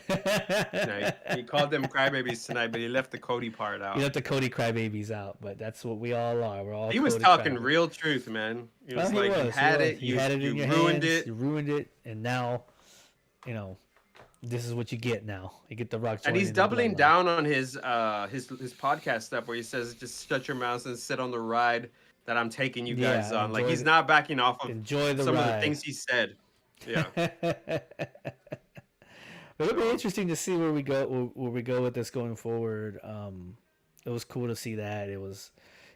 He called them crybabies tonight, but he left the Cody part out. He left the Cody crybabies out, but that's what we all are. We're all. He was Cody talking crybabies. Real truth, man. He was You had it in your ruined hands, it. You ruined it, and now, this is what you get now. You get the Rock. And he's doubling down on his podcast stuff where he says, "Just shut your mouth and sit on the ride that I'm taking you guys on." Like he's not backing off of some of the things he said. Yeah. But it'll be interesting to see where we go with this going forward. It was cool to see that.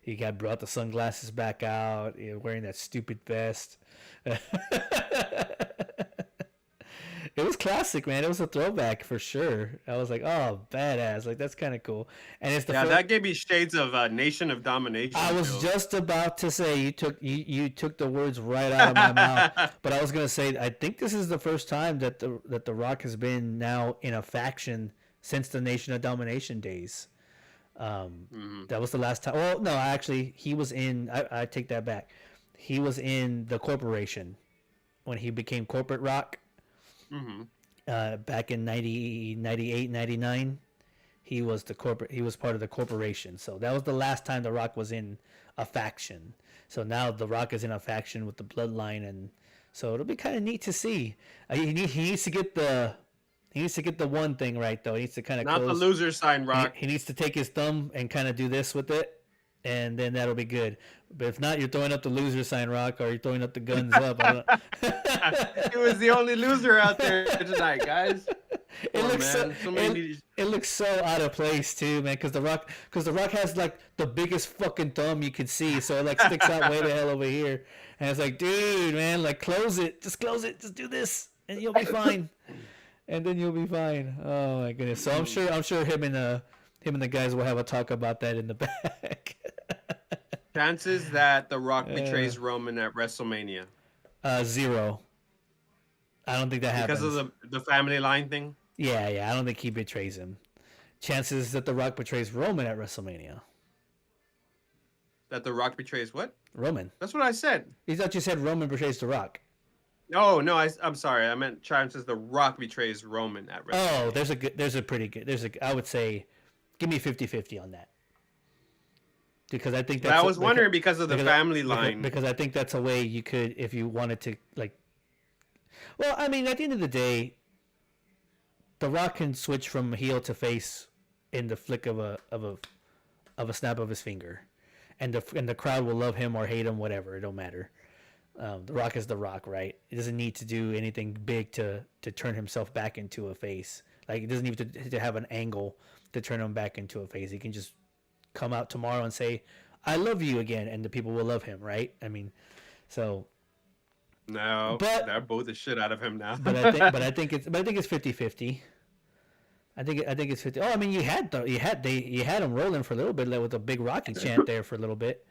He brought the sunglasses back out, wearing that stupid vest. It was classic, man. It was a throwback for sure. I was like, oh, badass. Like, that's kind of cool. And it's that gave me shades of Nation of Domination. I was just about to say, you took the words right out of my mouth. But I was gonna say, I think this is the first time that the Rock has been now in a faction since the Nation of Domination days. That was the last time. Well, no, actually, he was in. I take that back. He was in the Corporation when he became Corporate Rock. Back in 98, 99, he was part of the Corporation. So that was the last time the Rock was in a faction. So now the Rock is in a faction with the Bloodline, and so it'll be kind of neat to see. He needs to get the one thing right though. He needs to kind of not the loser sign, Rock. He needs to take his thumb and kind of do this with it, and then that'll be good. But if not, you're throwing up the loser sign, Rock, or you're throwing up the guns up. I don't... He was the only loser out there tonight, guys. It Poor looks man. it looks so out of place too, man. Because the Rock has like the biggest fucking thumb you can see, so it like sticks out way the hell over here. And it's like, dude, man, like close it, just do this, and you'll be fine. And then you'll be fine. Oh my goodness. So I'm sure him and the guys will have a talk about that in the back. Chances that The Rock betrays Roman at WrestleMania. 0. I don't think that happens. Because of the family line thing? Yeah, I don't think he betrays him. Chances that The Rock betrays Roman at WrestleMania. That The Rock betrays what? Roman. That's what I said. You thought you said Roman betrays The Rock. Oh no, I'm sorry. I meant chances The Rock betrays Roman at WrestleMania. Oh, I would say, give me 50-50 on that. Because I think that's. I was wondering because of the family line. Because I think that's a way you could, if you wanted to, like. Well, I mean, at the end of the day, The Rock can switch from heel to face in the flick of a snap of his finger, and the crowd will love him or hate him, whatever. It don't matter. The Rock is The Rock, right? He doesn't need to do anything big to turn himself back into a face. Like, he doesn't need to have an angle to turn him back into a face. He can just come out tomorrow and say, "I love you" again, and the people will love him, right? I mean, so. No, but they're both the shit out of him now. but I think it's 50-50. I think it's 50. Oh, I mean, you had him rolling for a little bit, like, with a big Rocky chant there for a little bit,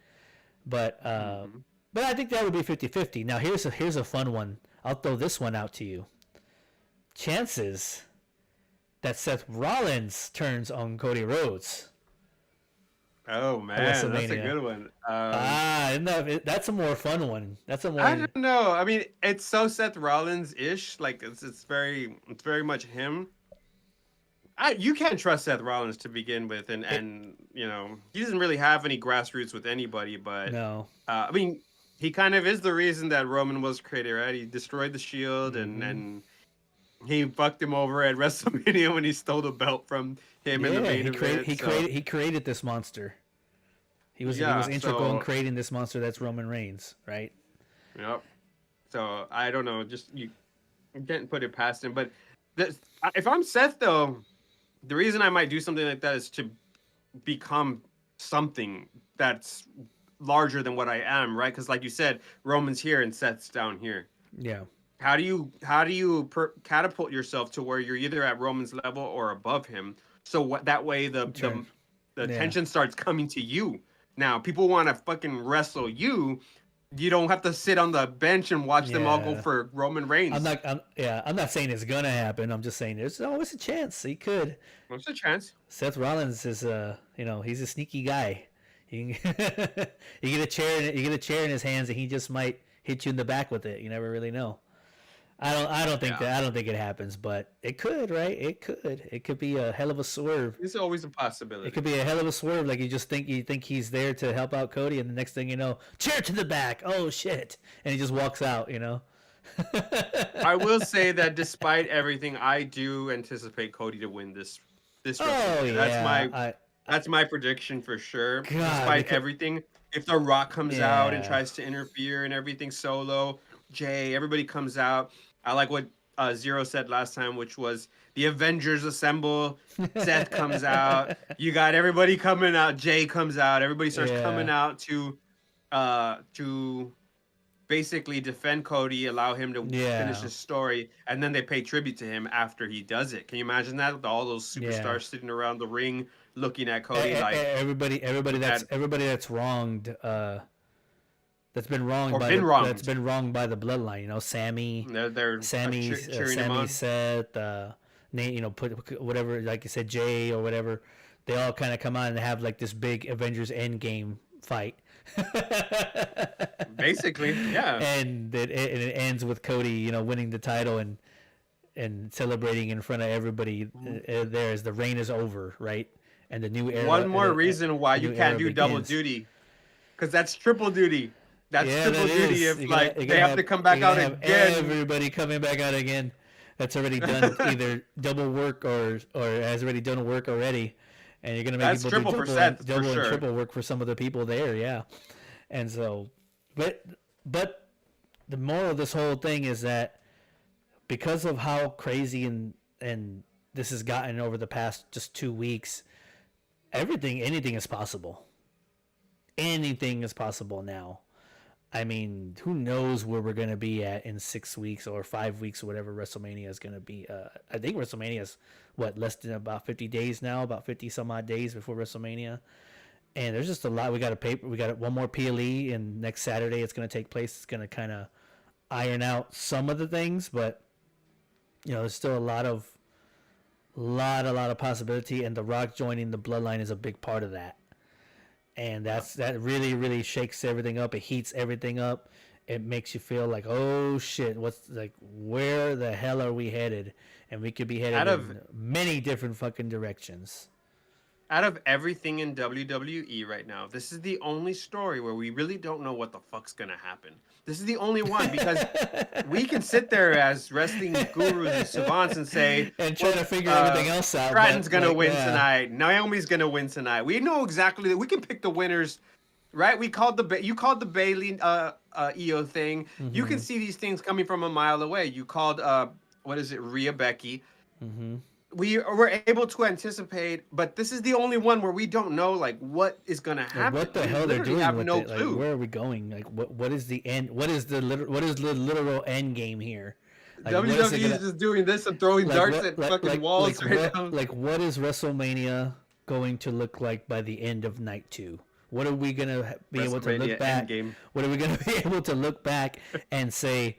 but but I think that would be 50-50. Now here's a fun one. I'll throw this one out to you. Chances that Seth Rollins turns on Cody Rhodes. Oh man, that's a good one. That's a more fun one. I don't know. I mean, it's so Seth Rollins-ish. Like it's very much him. You can't trust Seth Rollins to begin with, and you know he doesn't really have any grassroots with anybody. But no, I mean, he kind of is the reason that Roman was created, right? He destroyed the Shield, and he fucked him over at WrestleMania when he stole the belt from him in the main event. He created this monster. He was integral in creating this monster that's Roman Reigns, right? Yep. So I don't know, just you can't put it past him. But if I'm Seth, though, the reason I might do something like that is to become something that's larger than what I am, right? Because like you said, Roman's here and Seth's down here. Yeah. How do you catapult yourself to where you're either at Roman's level or above him? So that way the attention starts coming to you. Now people want to fucking wrestle you. You don't have to sit on the bench and watch them all go for Roman Reigns. I'm not saying it's gonna happen. I'm just saying there's always a chance he could. There's a chance. Seth Rollins is he's a sneaky guy. You get a chair in his hands and he just might hit you in the back with it. You never really know. I don't think it happens, but it could, right? It could be a hell of a swerve. It's always a possibility. It could be a hell of a swerve. Like you think he's there to help out Cody, and the next thing you know, chair to the back. Oh shit! And he just walks out. You know. I will say that despite everything, I do anticipate Cody to win this. Oh yeah, that's my prediction for sure. God, despite everything, if The Rock comes out and tries to interfere and everything solo. Jay, everybody comes out. I like what Zero said last time, which was the Avengers assemble. Seth comes out. You got everybody coming out. Jay comes out. Everybody starts coming out to basically defend Cody, allow him to finish his story, and then they pay tribute to him after he does it. Can you imagine that? With all those superstars sitting around the ring looking at Cody like everybody that's wronged. That's been wronged by the bloodline. You know, Sammy, Seth, Nate. Put whatever, like you said, Jay or whatever. They all kind of come out and have like this big Avengers Endgame fight. Basically, yeah. And it ends with Cody, winning the title and celebrating in front of everybody. There as the reign is over, right? And the new era. One more reason why you can't do double duty, because that's triple duty. That's triple duty if they have to come back out again. Everybody coming back out again. That's already done either double work or has already done work already. and you're gonna make That's people do triple double percent and for double and sure. triple work for some of the people there. Yeah, and so, but the moral of this whole thing is that because of how crazy and this has gotten over the past just 2 weeks, anything is possible. Anything is possible now. I mean, who knows where we're gonna be at in 6 weeks or 5 weeks or whatever WrestleMania is gonna be. I think WrestleMania is what, less than about 50 days now, about 50 some odd days before WrestleMania, and there's just a lot. We got one more PLE, and next Saturday it's gonna take place. It's gonna kind of iron out some of the things, but there's still a lot of possibility, and The Rock joining the Bloodline is a big part of that. And that really really shakes everything up. It heats everything up. It makes you feel like, oh shit, what's like, where the hell are we headed? And we could be headed Out of in many different fucking directions. out of everything in WWE right now, this is the only story where we really don't know what the fuck's gonna happen. This is the only one because we can sit there as wrestling gurus and savants and say, and try to figure everything else out. Stratton's gonna like, win yeah. tonight. Naomi's gonna win tonight. We know exactly that. We can pick the winners, right? You called the Bailey EO thing. Mm-hmm. You can see these things coming from a mile away. You called what is it, Rhea Becky. Mm-hmm. We were able to anticipate, but this is the only one where we don't know like what is gonna happen. What the hell they're doing have with no it? clue. Like, where are we going? Like, what is the end? What is the literal end game here? Like, WWE is just doing this and throwing darts at fucking walls right now. Like, what is WrestleMania going to look like by the end of night 2? What are we gonna be able to look back? Endgame. What are we gonna be able to look back and say,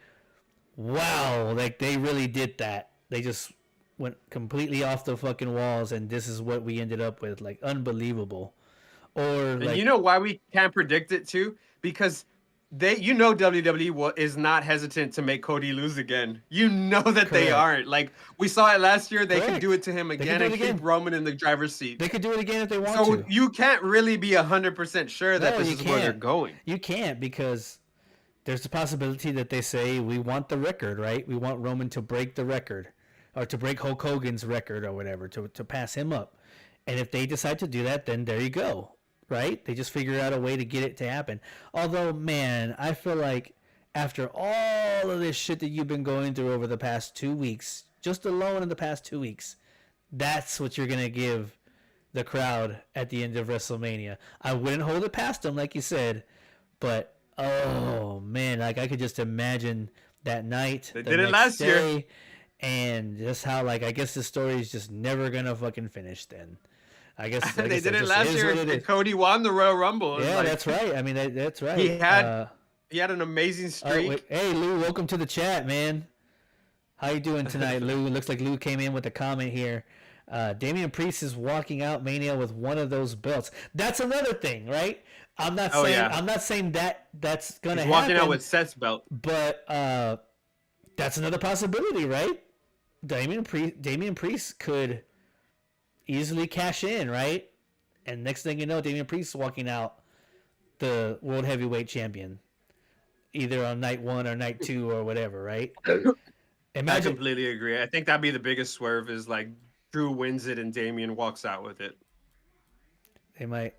wow, like they really did that. They just went completely off the fucking walls, and this is what we ended up with. Like, unbelievable. Or And like, you know why we can't predict it too? Because WWE is not hesitant to make Cody lose again. You know that they Correct. aren't. Like, we saw it last year. They could Correct. do it to him again and keep Roman in the driver's seat. They could do it again if they want So to. you can't really be 100% sure that No, this you is where they're can't. going. You can't, because there's a possibility that they say, we want the record, right? We want Roman to break the record, or to break Hulk Hogan's record or whatever, to pass him up. And if they decide to do that, then there you go, right? They just figure out a way to get it to happen. Although, man, I feel like after all of this shit that you've been going through over the past 2 weeks, just alone in the past 2 weeks, that's what you're going to give the crowd at the end of WrestleMania. I wouldn't hold it past them, like you said, but oh man, like I could just imagine that night. They did it last year. And just how, like, I guess the story is just never gonna fucking finish then. I guess They guess did it just last is year. what it is. Cody won the Royal Rumble. Yeah, Like, that's right. I mean, that's right. He had an amazing streak. Hey Lou, welcome to the chat, man. How you doing tonight, Lou? It looks like Lou came in with a comment here. Damian Priest is walking out Mania with one of those belts. That's another thing, right? I'm not saying that's gonna happen. Walking out with Seth's belt. But that's another possibility, right? Damian Priest could easily cash in, right? And next thing you know, Damian Priest is walking out the World Heavyweight Champion, either on night 1 or night 2 or whatever, right? I completely agree. I think that'd be the biggest swerve, is like Drew wins it and Damian walks out with it. They might.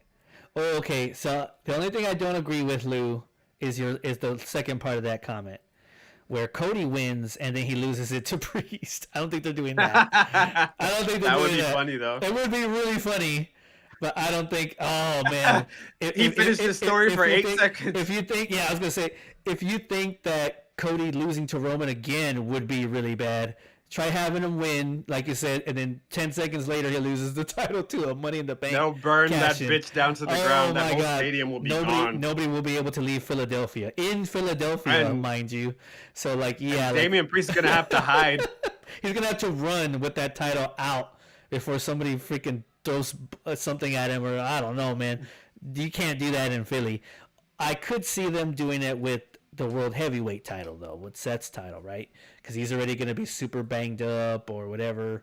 Oh, okay. So the only thing I don't agree with, Lou, is the second part of that comment, where Cody wins and then he loses it to Priest. I don't think they're doing that. I don't think they're that would doing be that. funny though. It would be really funny, but I don't think. Oh man, He finished the story for 8 seconds. If you think, I was gonna say, if you think that Cody losing to Roman again would be really bad, try having him win, like you said, and then 10 seconds later he loses the title to a Money in the Bank. They'll burn that cash-in. bitch down to the ground. That whole stadium will be gone. Nobody will be able to leave Philadelphia. In Philadelphia, mind you. So, like, yeah. Damian Priest is going to have to hide. He's going to have to run with that title out before somebody freaking throws something at him, or I don't know, man. You can't do that in Philly. I could see them doing it with the World Heavyweight title, though, with Seth's title, right? Because he's already going to be super banged up or whatever.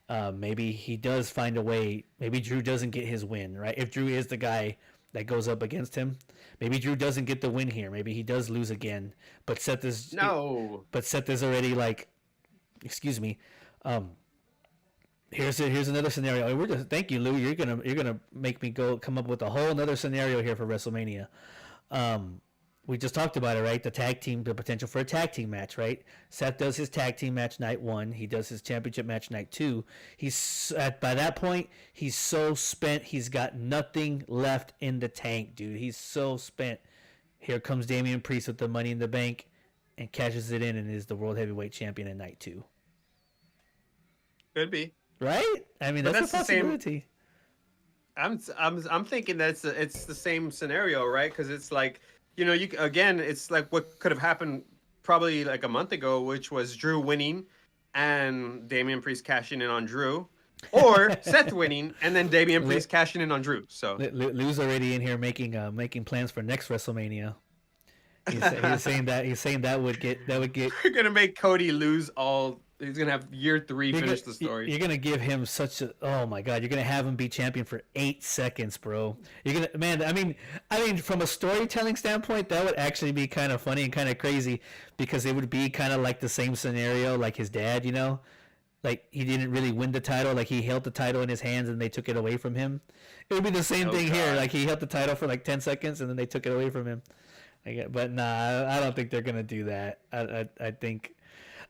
Maybe he does find a way. Maybe Drew doesn't get his win, right? If Drew is the guy that goes up against him, maybe Drew doesn't get the win here. Maybe he does lose again. But Seth is No. But Seth is already, like, excuse me, Here's another scenario. We're just thank you, Lou. You're gonna make me come up with a whole another scenario here for WrestleMania. Um, we just talked about it, right? The potential for a tag team match, right? Seth does his tag team match night 1. He does his championship match night 2. By that point, he's so spent. He's got nothing left in the tank, dude. He's so spent. Here comes Damian Priest with the Money in the Bank, and cashes it in, and is the world heavyweight champion in night 2. Could be. Right? I mean, that's a possibility. I'm thinking that it's the same scenario, right? Because it's like, it's like what could have happened probably like a month ago, which was Drew winning and Damian Priest cashing in on Drew, or Seth winning and then Damian Priest cashing in on Drew. So Lou's already in here making plans for next WrestleMania. He's saying that would get. We're gonna make Cody lose all. He's gonna have year 3 finish the story. You're gonna give him such a. Oh my God! You're gonna have him be champion for 8 seconds, bro. You're gonna, man. I mean, from a storytelling standpoint, that would actually be kind of funny and kind of crazy, because it would be kind of like the same scenario, like his dad. Like he didn't really win the title. Like he held the title in his hands and they took it away from him. It would be the same thing here. Like he held the title for like 10 seconds and then they took it away from him. But nah, I don't think they're gonna do that.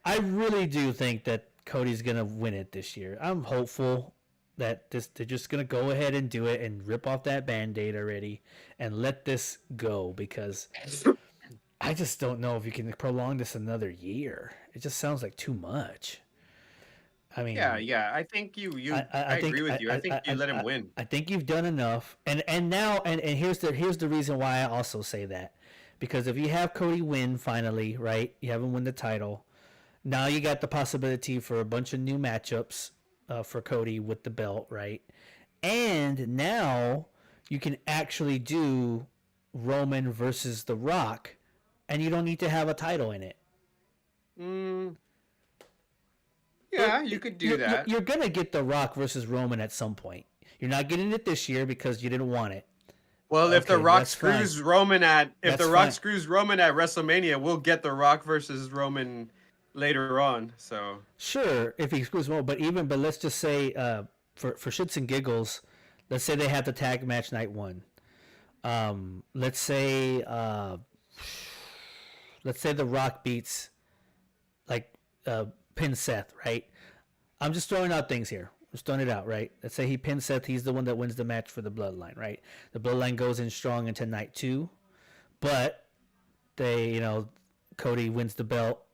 I really do think that Cody's gonna win it this year. I'm hopeful that they're just gonna go ahead and do it and rip off that Band-Aid already and let this go, because I just don't know if you can prolong this another year. It just sounds like too much. I mean, yeah. I think I agree with you. I think you let him win. I think you've done enough, and now here's the reason why I also say that, because if you have Cody win finally, right? You have him win the title. Now you got the possibility for a bunch of new matchups for Cody with the belt, right? And now you can actually do Roman versus The Rock, and you don't need to have a title in it. Yeah, you could do that. You're going to get The Rock versus Roman at some point. You're not getting it this year because you didn't want it. Well, if The Rock screws Roman at screws Roman at WrestleMania, we'll get The Rock versus Roman later on. So sure, if he screws Roman, but let's just say for shits and giggles, let's say they have the tag match night 1. Let's say The Rock beats pin Seth, right? I'm just throwing out things here. Just throwing it out, right? Let's say he pins Seth. He's the one that wins the match for the Bloodline, right? The Bloodline goes in strong into night 2, but Cody wins the belt.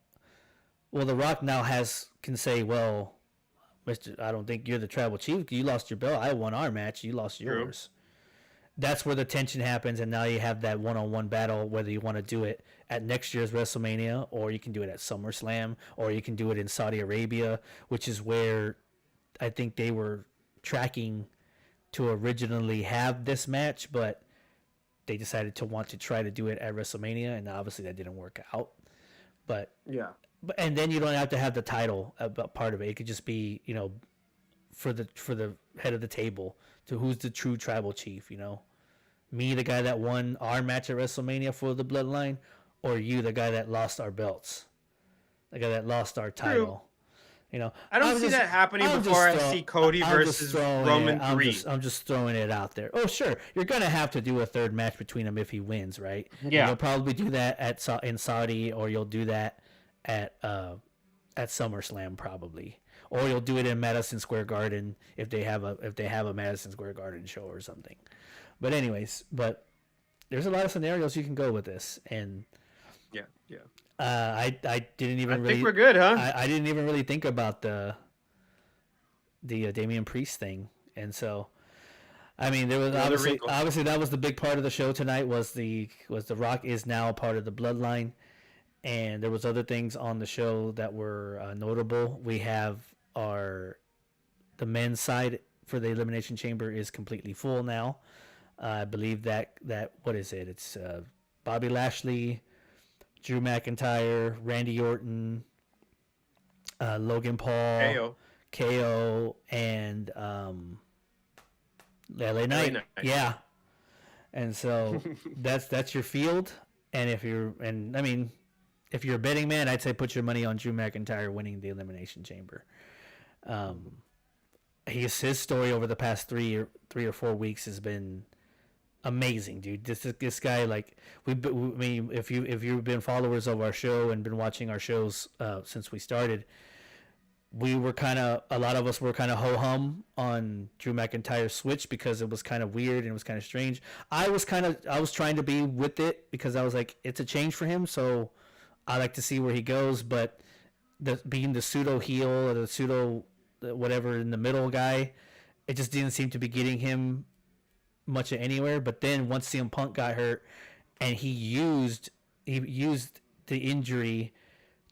Well, The Rock now can say, well, Mister, I don't think you're the tribal chief. You lost your belt. I won our match. You lost yours. True. That's where the tension happens, and now you have that one-on-one battle, whether you want to do it at next year's WrestleMania, or you can do it at SummerSlam, or you can do it in Saudi Arabia, which is where I think they were tracking to originally have this match, but they decided to want to try to do it at WrestleMania, and obviously that didn't work out. But yeah. And then you don't have to have the title part of it. It could just be, for the head of the table, to who's the true tribal chief, Me, the guy that won our match at WrestleMania for the Bloodline, or you, the guy that lost our belts, the guy that lost our title. I don't see that happening before I see Cody versus Roman 3. I'm just throwing it out there. Oh, sure. You're going to have to do a third match between them if he wins, right? Yeah. You'll probably do that in Saudi, or you'll do that at SummerSlam probably. Or you'll do it in Madison Square Garden if they have a Madison Square Garden show or something. But anyways, there's a lot of scenarios you can go with this, and yeah. I didn't even. I think we're good, huh? I didn't even really think about the Damian Priest thing, and so, I mean, there was obviously that was the big part of the show tonight. Was the Rock is now a part of the Bloodline, and there was other things on the show that were notable. We have the men's side for the Elimination Chamber is completely full now. I believe that what is it? It's Bobby Lashley, Drew McIntyre, Randy Orton, Logan Paul, KO, and LA Knight. Yeah, and so that's your field. And if you're a betting man, I'd say put your money on Drew McIntyre winning the Elimination Chamber. his story over the past 3 or 4 weeks has been amazing, dude. This guy, like, I mean, if you've been followers of our show and been watching our shows since we started, we were kind of, a lot of us were kind of ho hum on Drew McIntyre's switch because it was kind of weird and it was kind of strange. I was trying to be with it because I was like, it's a change for him, so I like to see where he goes. But being the pseudo heel or the pseudo whatever in the middle guy, it just didn't seem to be getting him much of anywhere. But then once CM Punk got hurt, and he used the injury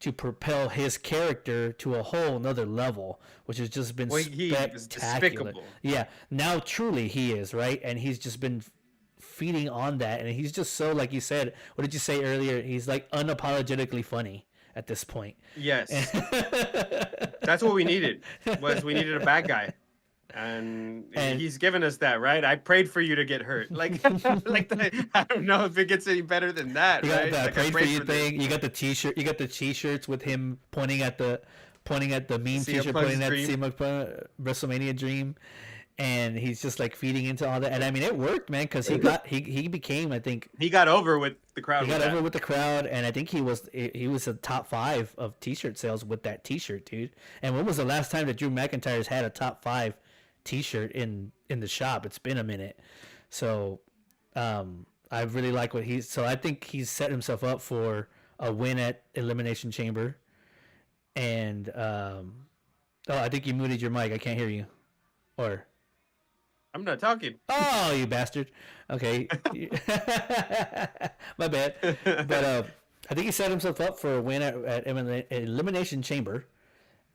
to propel his character to a whole nother level, which has just been Well, he was spectacular. despicable. Yeah, now truly he is, right, and he's just been feeding on that, and he's just so, like you said. What did you say earlier? He's like unapologetically funny at this point. Yes, that's what we needed. We needed a bad guy, and he's given us that, right? I prayed for you to get hurt. Like, I don't know if it gets any better than that, You got right? the Like, prayed for you thing. You got the t-shirt. You got the t-shirts with him pointing at the meme CM t-shirt, Punk's pointing at dream. WrestleMania dream, and he's just like feeding into all that. And I mean, it worked, man, because he became, I think, He got over with the crowd. he got over with the crowd, and I think he was a top 5 of t-shirt sales with that t-shirt, dude. And when was the last time that Drew McIntyre's had a top 5 t-shirt in the shop? It's been a minute. So I really like what he's. So I think he's set himself up for a win at Elimination Chamber. And I think you muted your mic. I can't hear you. Or I'm not talking. oh, you bastard. Okay, my bad. But I think he set himself up for a win at Elimination Chamber,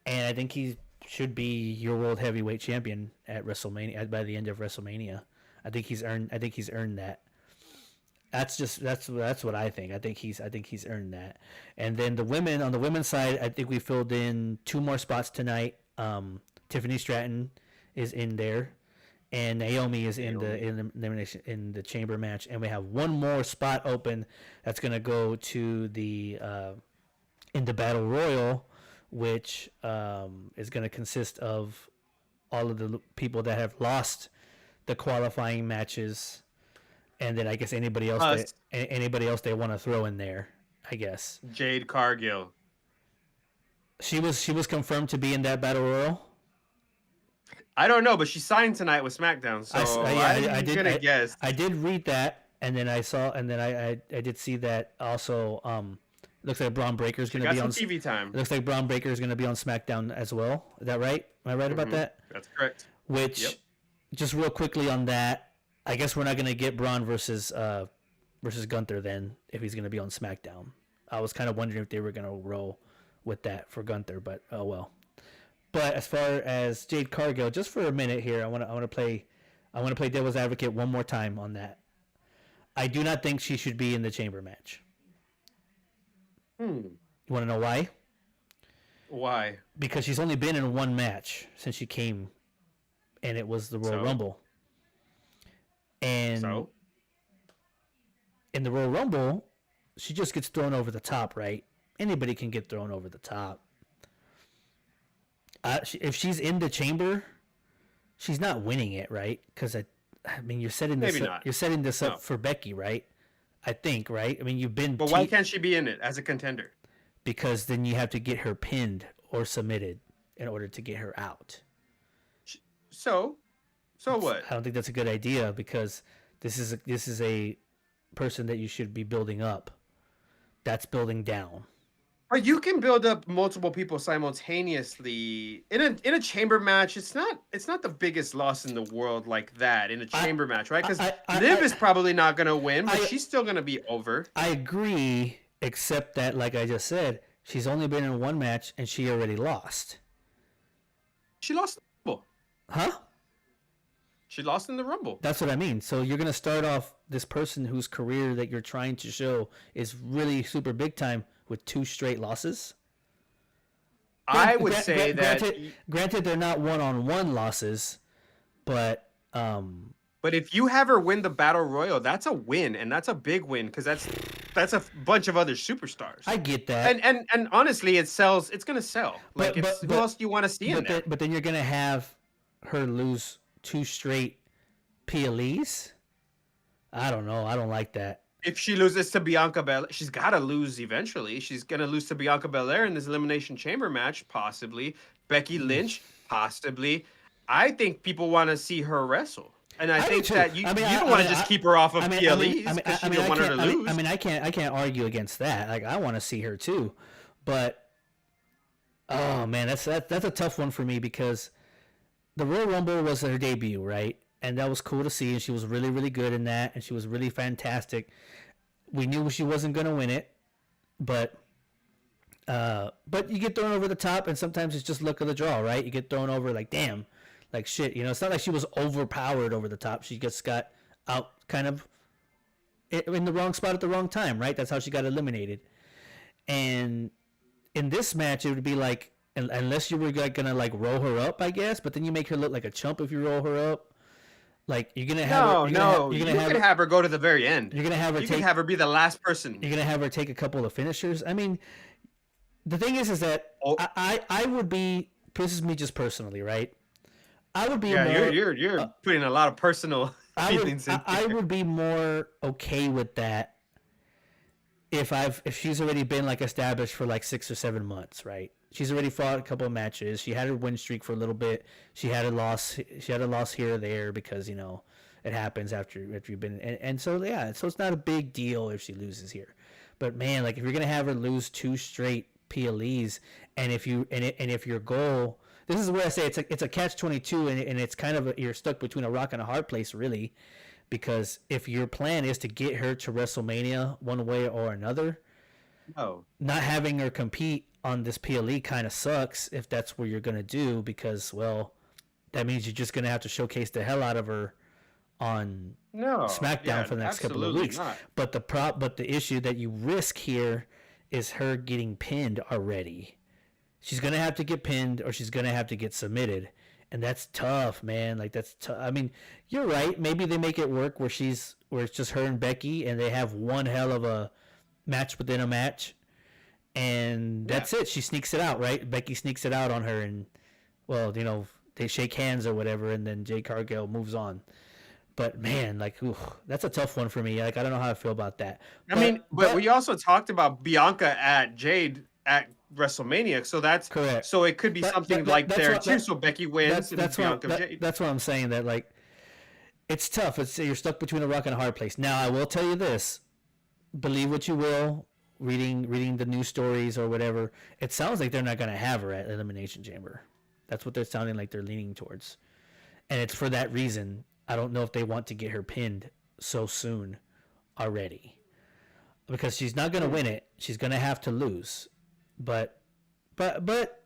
and I think he should be your world heavyweight champion at WrestleMania by the end of WrestleMania. I think he's earned that. That's what I think. I think he's earned that. And then on the women's side, I think we filled in 2 more spots tonight. Tiffany Stratton is in there, and Naomi is in the chamber match, and we have one more spot open that's gonna go to the in the battle royal, which is gonna consist of all of the people that have lost the qualifying matches, and then I guess anybody else they want to throw in there. I guess Jade Cargill. she was confirmed to be in that battle royal. I don't know, but she signed tonight with SmackDown, so I'm gonna guess. I did read that, and then I did see that also. Looks like Braun Breaker is going to be on TV time. It looks like Braun Breaker is going to be on SmackDown as well. Is that right? Am I right about that? That's correct. Which, just real quickly on that, I guess we're not going to get Braun versus Gunther then if he's going to be on SmackDown. I was kind of wondering if they were going to roll with that for Gunther, but oh well. But as far as Jade Cargill, just for a minute here, I want to play devil's advocate one more time on that. I do not think she should be in the chamber match. You want to know why? Why? Because she's only been in one match since she came, and it was the Royal Rumble. And in the Royal Rumble, she just gets thrown over the top, right? Anybody can get thrown over the top. If she's in the chamber, she's not winning it, right? Because I mean, you're setting this up for Becky, right? I think, right? I mean, you've been. But why can't she be in it as a contender? Because then you have to get her pinned or submitted in order to get her out. So what? I don't think that's a good idea because this is a person that you should be building up. That's building down. Or you can build up multiple people simultaneously in a chamber match. It's not the biggest loss in the world like that in a chamber match, right? Because Liv is probably not going to win, but she's still going to be over. I agree, except that, like I just said, she's only been in one match and she already lost. She lost the Rumble. Huh? She lost in the Rumble. That's what I mean. So you're going to start off this person whose career that you're trying to show is really super big time with 2 straight losses? I would say that... Granted, they're not one-on-one losses, but... But if you have her win the Battle Royal, that's a win, and that's a big win, because that's a bunch of other superstars. I get that. And honestly, it sells. It's going to sell. Who else do you want to see in there? But then you're going to have her lose 2 straight PLEs. I don't know. I don't like that. If she loses to Bianca Belair, she's got to lose eventually. She's going to lose to Bianca Belair in this Elimination Chamber match, possibly. Becky Lynch, possibly. I think people want to see her wrestle. And I think that you don't want to just keep her off of PLEs because she don't want her to lose. I can't argue against that. Like, I want to see her too. But, oh, man, that's a tough one for me because the Royal Rumble was her debut, right? And that was cool to see, and she was really, really good in that, and she was really fantastic. We knew she wasn't going to win it, but you get thrown over the top, and sometimes it's just luck of the draw, right? You get thrown over like, damn, like shit. It's not like she was overpowered over the top. She just got out kind of in the wrong spot at the wrong time, right? That's how she got eliminated. And in this match, it would be like, unless you were gonna like roll her up, I guess, but then you make her look like a chump if you roll her up. Like, you're gonna have you can have her go to the very end. You're gonna have her. You can have her be the last person. You're gonna have her take a couple of finishers. I mean, the thing is that I would be. This is me just personally, right? I would be. Yeah, you're putting a lot of personal feelings in. I would be more okay with that if she's already been like established for like 6 or 7 months, right? She's already fought a couple of matches. She had her win streak for a little bit. She had a loss. She had a loss here or there because it happens after you've been. And so yeah, so it's not a big deal if she loses here. But man, like if you're gonna have her lose 2 straight PLEs, and if your goal, this is where I say it's a catch-22, and it's kind of you're stuck between a rock and a hard place really, because if your plan is to get her to WrestleMania one way or another, not having her compete on this PLE kind of sucks if that's what you're going to do, because, well, that means you're just going to have to showcase the hell out of her on SmackDown for the next couple of weeks. Not. But the issue that you risk here is her getting pinned already. She's going to have to get pinned or she's going to have to get submitted. And that's tough, man. Like, that's tough. I mean, you're right. Maybe they make it work where it's just her and Becky and they have one hell of a match within a match. And that's it. She sneaks it out, right? Becky sneaks it out on her, and well, they shake hands or whatever, and then Jade Cargill moves on. But man, like, that's a tough one for me. Like, I don't know how I feel about that. But we also talked about Bianca at Jade at WrestleMania, so that's correct. So it could be something like there too. So Becky wins, that's Bianca. That's what I'm saying. That like, it's tough. You're stuck between a rock and a hard place. Now, I will tell you this: believe what you will. Reading the news stories or whatever, it sounds like they're not going to have her at Elimination Chamber. That's what they're sounding like they're leaning towards. And it's for that reason. I don't know if they want to get her pinned so soon already. Because she's not going to win it. She's going to have to lose. But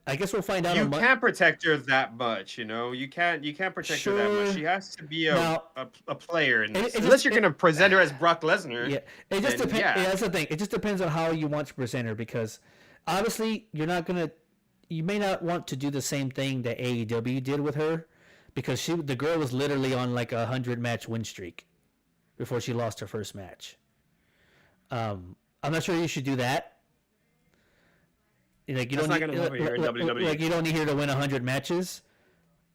I guess we'll find out. You can't protect her that much, You can't protect her that much. She has to be a player in this. Unless you're going to present her as Brock Lesnar. Yeah, it just depends. Yeah, that's the thing. It just depends on how you want to present her, because obviously you may not want to do the same thing that AEW did with her, because the girl was literally on like a 100-match win streak before she lost her first match. I'm not sure you should do that. Like, you That's not going to happen here in WWE. Like, you don't need her to win 100 matches,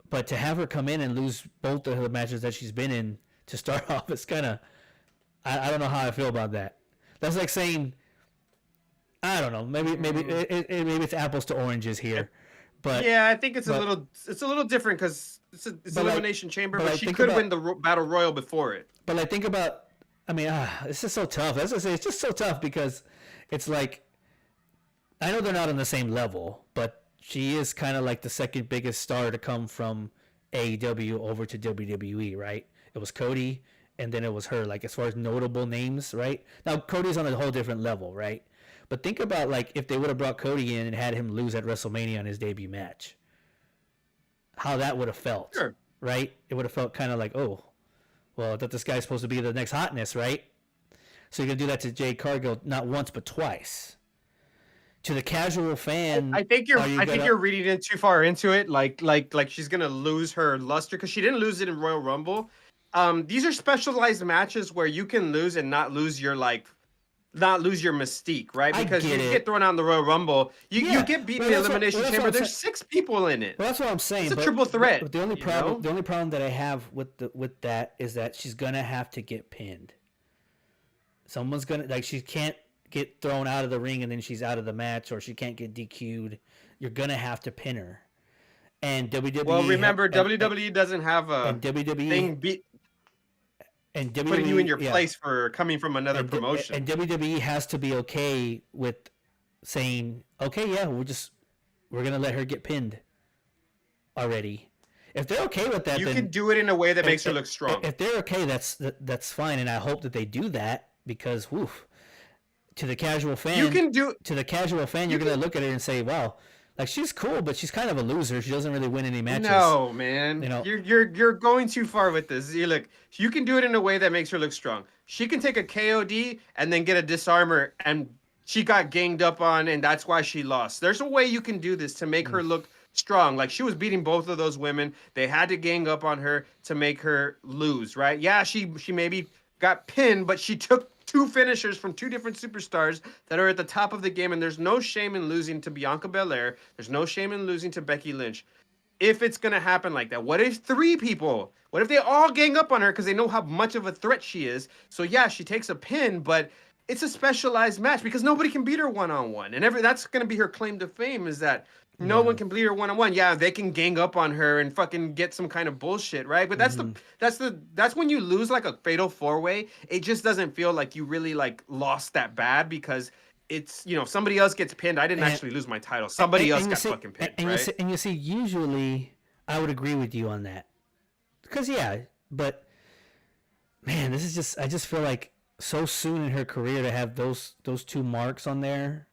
but to have her come in and lose both of the matches that she's been in to start off, it's kind of, I don't know how I feel about that. That's like saying, I don't know, maybe it's apples to oranges here, but yeah, I think it's a little different because it's Elimination Chamber, but she could win the Battle Royal before it. But like, think about, it's just so tough. As I say, it's just so tough because it's like, I know they're not on the same level, but she is kind of like the second biggest star to come from AEW over to WWE, right? It was Cody, and then it was her, like, as far as notable names, right? Now, Cody's on a whole different level, right? But think about, like, if they would have brought Cody in and had him lose at WrestleMania on his debut match. How that would have felt, right? It would have felt kind of like, oh, well, I thought this guy's supposed to be the next hotness, right? So you're going to do that to Jade Cargill not once but twice. To the casual fan, I think you're reading in too far into it. Like she's gonna lose her luster because she didn't lose it in Royal Rumble. These are specialized matches where you can lose and not lose your like not lose your mystique, right? I Because get you get it. thrown out in the Royal Rumble, you Yeah, get beaten well, in the well, Elimination that's what Chamber. I'm There's saying. 6 people in it. Well, that's what I'm It's saying. a triple threat, But you know. the only problem that I have with that is that she's gonna have to get pinned. Someone's gonna like she can't get thrown out of the ring and then she's out of the match, or she can't get DQ'd. You're gonna have to pin her. And Well, WWE remember WWE doesn't have a and WWE thing and putting you in WWE your yeah place for coming from another and promotion. WWE has to be okay with saying, okay, yeah, we're gonna let her get pinned already. If they're okay with that, You can then do it in a way that if, makes her look strong. if they're okay, that's fine, and I hope that they do that because, woof, to the casual You fan, can do you're you gonna can look at her and say, "Wow, like she's cool, but she's kind of a loser. She doesn't really win any matches." No, man. You know, You're going too far with this. You can do it in a way that makes her look strong. She can take a KOD and then get a disarmor and she got ganged up on and that's why she lost. There's a way you can do this to make her look strong. Like she was beating both of those women. They had to gang up on her to make her lose, right? Yeah, she maybe got pinned, but she took two finishers from two different superstars that are at the top of the game, and there's no shame in losing to Bianca Belair. There's no shame in losing to Becky Lynch if it's gonna happen like that. What if 3 people? What if they all gang up on her because they know how much of a threat she is? So yeah, she takes a pin, but it's a specialized match because nobody can beat her one on one, and that's gonna be her claim to fame is that no yeah. one can beat her one on one. Yeah, they can gang up on her and fucking get some kind of bullshit, right? But Mm-hmm. that's when you lose like a fatal 4-way. It just doesn't feel like you really like lost that bad because it's somebody else gets pinned. I didn't And, actually lose my title. Somebody else and you got see, fucking pinned, and right? you see, usually I would agree with you on that because yeah, but man, this is just I just feel like so soon in her career to have those two marks on there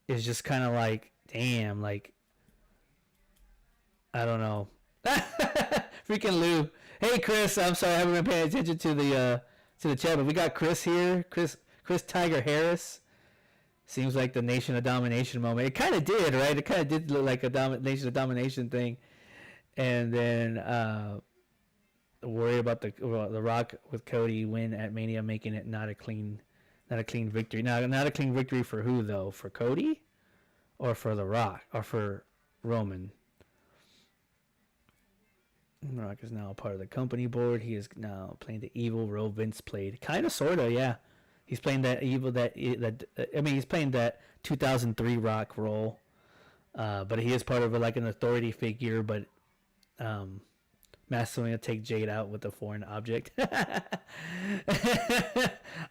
is just kind of like damn, like I don't know. Freaking Lou. Hey Chris, I'm sorry I haven't been paying attention to the chat, but we got Chris here. Chris Tiger Harris. Seems like the Nation of Domination moment. It kind of did, right? It kind of did look like a Nation of Domination thing. And then worry about the Rock with Cody win at Mania, making it not a clean victory. Now, not a clean victory for who though? For Cody, or for the Rock, or for Roman? Rock is now a part of the company board. He is now playing the evil role Vince played. Kind of, sort of, yeah. He's playing that evil I mean, he's playing that 2003 Rock role, but he is part of like an authority figure. But Master's going to take Jade out with a foreign object. I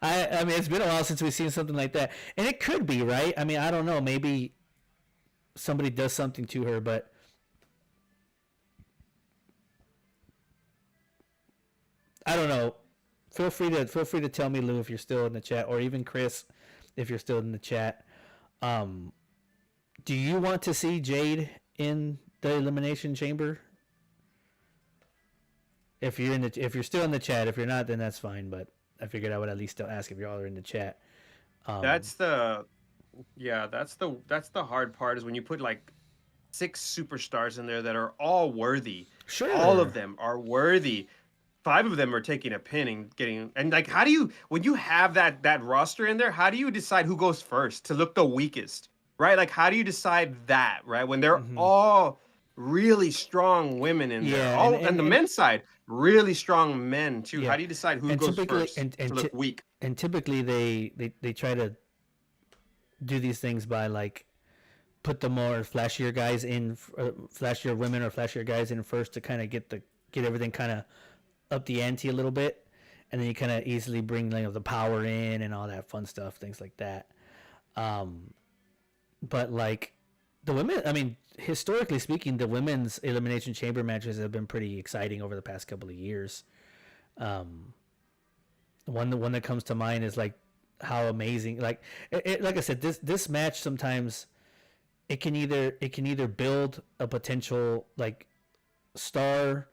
mean, it's been a while since we've seen something like that, and it could be right. I mean, I don't know. Maybe somebody does something to her, but I don't know. Feel free to tell me, Lou, if you're still in the chat, or even Chris, if you're still in the chat. Do you want to see Jade in the Elimination Chamber? If you're still in the chat, if you're not, then that's fine. But I figured I would at least still ask if you all are in the chat. That's the that's the hard part is when you put like 6 superstars in there that are all worthy. Sure. All of them are worthy. 5 of them are taking a pin and getting and like how do you when you have that roster in there, how do you decide who goes first to look the weakest? Right? Like how do you decide that, right? When they're all really strong women in there. Yeah, All and the men's side, really strong men too. yeah, How do you decide who and goes typically first to look weak? and typically they try to do these things by like put the more flashier guys in, flashier women or flashier guys in first to kind of get everything kind of up the ante a little bit, and then you kind of easily bring the power in and all that fun stuff, things like that. But like the women, I mean, historically speaking, the women's elimination chamber matches have been pretty exciting over the past couple of years. The one that comes to mind is like how amazing, like like I said, this match sometimes it can either build a potential like star,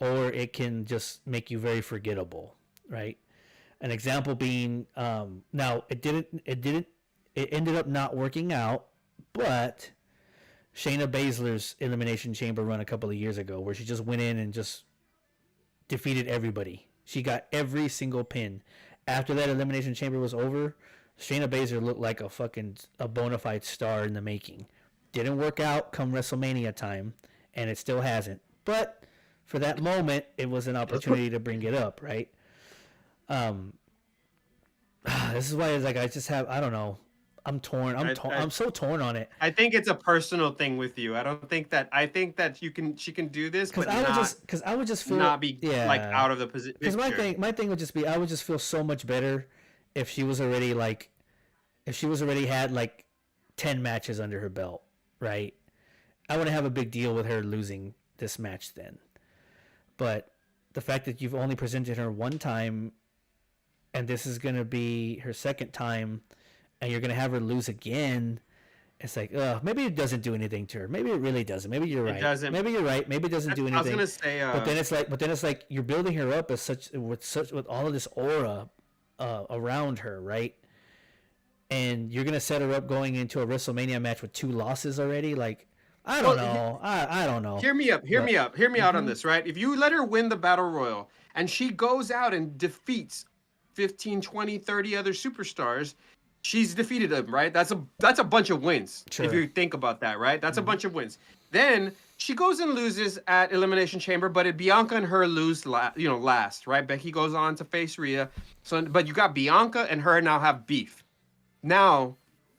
or it can just make you very forgettable, right? An example being, now it ended up not working out, but Shayna Baszler's Elimination Chamber run a couple of years ago, where she just went in and just defeated everybody. She got every single pin. After that Elimination Chamber was over, Shayna Baszler looked like a bona fide star in the making. Didn't work out come WrestleMania time, and it still hasn't. But for that moment, it was an opportunity to bring it up, right? Um, this is why it's like I just have I don't know. I'm torn. I, I I'm so torn on it I think it's a personal thing with you. I think that she can do this, but because I would just feel not be like yeah. out of the Because picture. my thing would just be I would just feel so much better if she was already like if she was already had like 10 matches under her belt, right? I wouldn't have a big deal with her losing this match then. But the fact that you've only presented her one time and this is going to be her second time and you're going to have her lose again, it's like, maybe it doesn't do anything to her. Maybe it really doesn't. Maybe you're It right. doesn't. Maybe you're right. Maybe it doesn't do I was anything. gonna say, But then it's like you're building her up as such with all of this aura around her, right? And you're gonna set her up going into a WrestleMania match with 2 losses already. Like, I don't well, know. I don't know. hear me up, But hear me out on this, right? If you let her win the battle royal and she goes out and defeats 15, 20, 30 other superstars, she's defeated them, right? That's a bunch of wins. Sure. If you think about that, right? That's a bunch of wins. Then she goes and loses at Elimination Chamber, but Bianca and her lose last, right? Becky goes on to face Rhea. So but you got Bianca and her now have beef. Now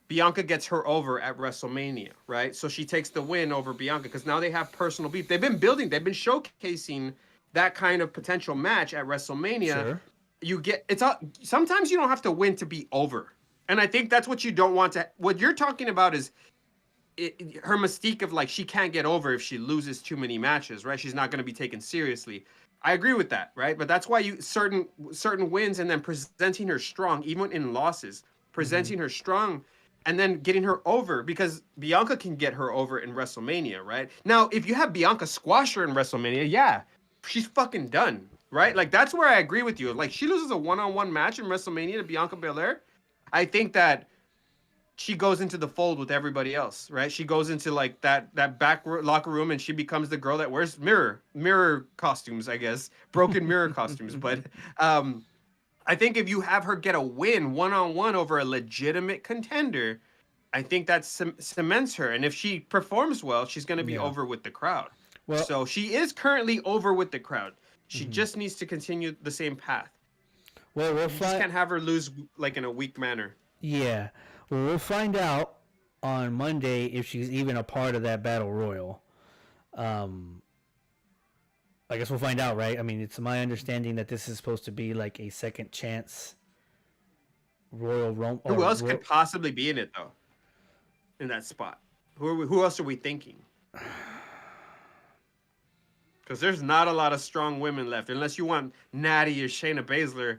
Bianca gets her over at WrestleMania, right? So she takes the win over Bianca because now they have personal beef. They've been showcasing that kind of potential match at WrestleMania. Sure. Sometimes you don't have to win to be over. And I think that's what you don't want to. What you're talking about is her mystique of like she can't get over if she loses too many matches, right? She's not going to be taken seriously. I agree with that, right? But that's why you certain wins and then presenting her strong, even in losses, presenting her strong and then getting her over because Bianca can get her over in WrestleMania, right? Now, if you have Bianca squash her in WrestleMania, yeah, she's fucking done, right? Like that's where I agree with you. Like she loses a one-on-one match in WrestleMania to Bianca Belair, I think that she goes into the fold with everybody else, right? She goes into like that back locker room and she becomes the girl that wears mirror costumes, I guess, broken mirror costumes. But I think if you have her get a win one-on-one over a legitimate contender, I think that cements her. And if she performs well, she's going to be over with the crowd. Well, so she is currently over with the crowd. She just needs to continue the same path. Well, you just can't have her lose like in a weak manner. Yeah. Well, we'll find out on Monday if she's even a part of that battle royal. I guess we'll find out, right? I mean, it's my understanding that this is supposed to be like a second chance Royal Rumble. Who else could possibly be in it though? In that spot, who else are we thinking? Because there's not a lot of strong women left, unless you want Natty or Shayna Baszler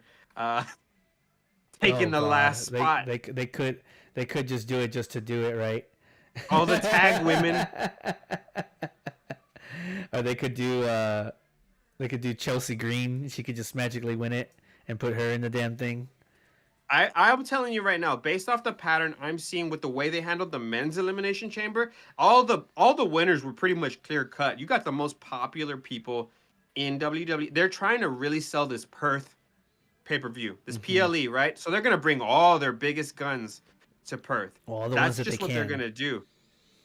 taking the last spot. They could just do it just to do it, right? All the tag women. Or they could do Chelsea Green. She could just magically win it and put her in the damn thing. I'm telling you right now, based off the pattern I'm seeing with the way they handled the men's elimination chamber, all the winners were pretty much clear cut. You got the most popular people in WWE. They're trying to really sell this Perth pay-per-view, this PLE, right? So they're gonna bring all their biggest guns to Perth. Well, that's just what they're gonna do.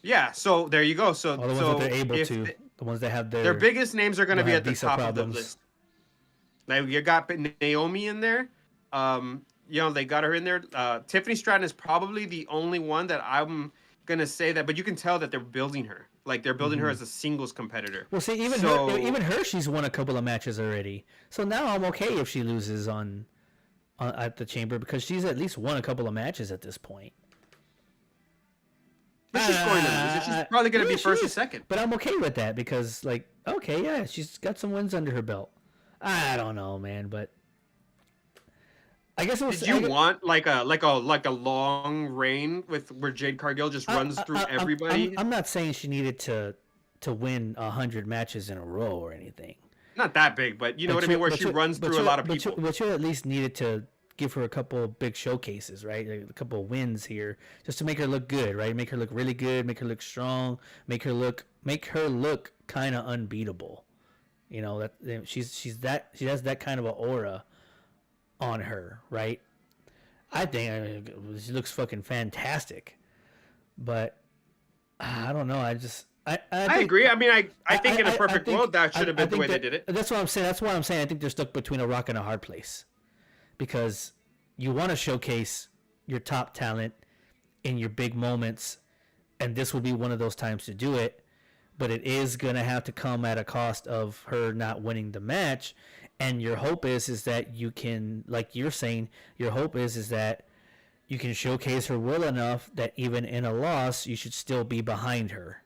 Yeah, so there you go. So all the ones that they're able to, the ones that have their biggest names are gonna be at the top problems. of the list. Like you got Naomi in there. They got her in there. Tiffany Stratton is probably the only one that I'm gonna say that, but you can tell that they're building her. Like they're building her as a singles competitor. Well, see, even her, she's won a couple of matches already. So now I'm okay if she loses on at the chamber because she's at least won a couple of matches at this point. But she's going to lose. She's probably going to be first or second. But I'm okay with that because, like, okay, yeah, she's got some wins under her belt. I don't know, man, but I guess it was. Did you want like a long reign where Jade Cargill just runs through everybody? I'm not saying she needed to win 100 matches in a row or anything. Not that big, but you know what I mean, where she runs through a lot of people. But you at least needed to give her a couple of big showcases, right? Like a couple of wins here, just to make her look good, right? Make her look really good, make her look strong, make her look kind of unbeatable. You know that she has that kind of an aura on her, right? I think she looks fucking fantastic, but I don't know. I I think agree. I mean, I think in a I perfect think world that should have I been the think way they did that it. that's what I'm saying. That's why I'm saying I think they're stuck between a rock and a hard place because you want to showcase your top talent in your big moments, and this would be one of those times to do it. But it is gonna have to come at a cost of her not winning the match. And your hope is that you can, like you're saying, your hope is that you can showcase her will enough that even in a loss, you should still be behind her.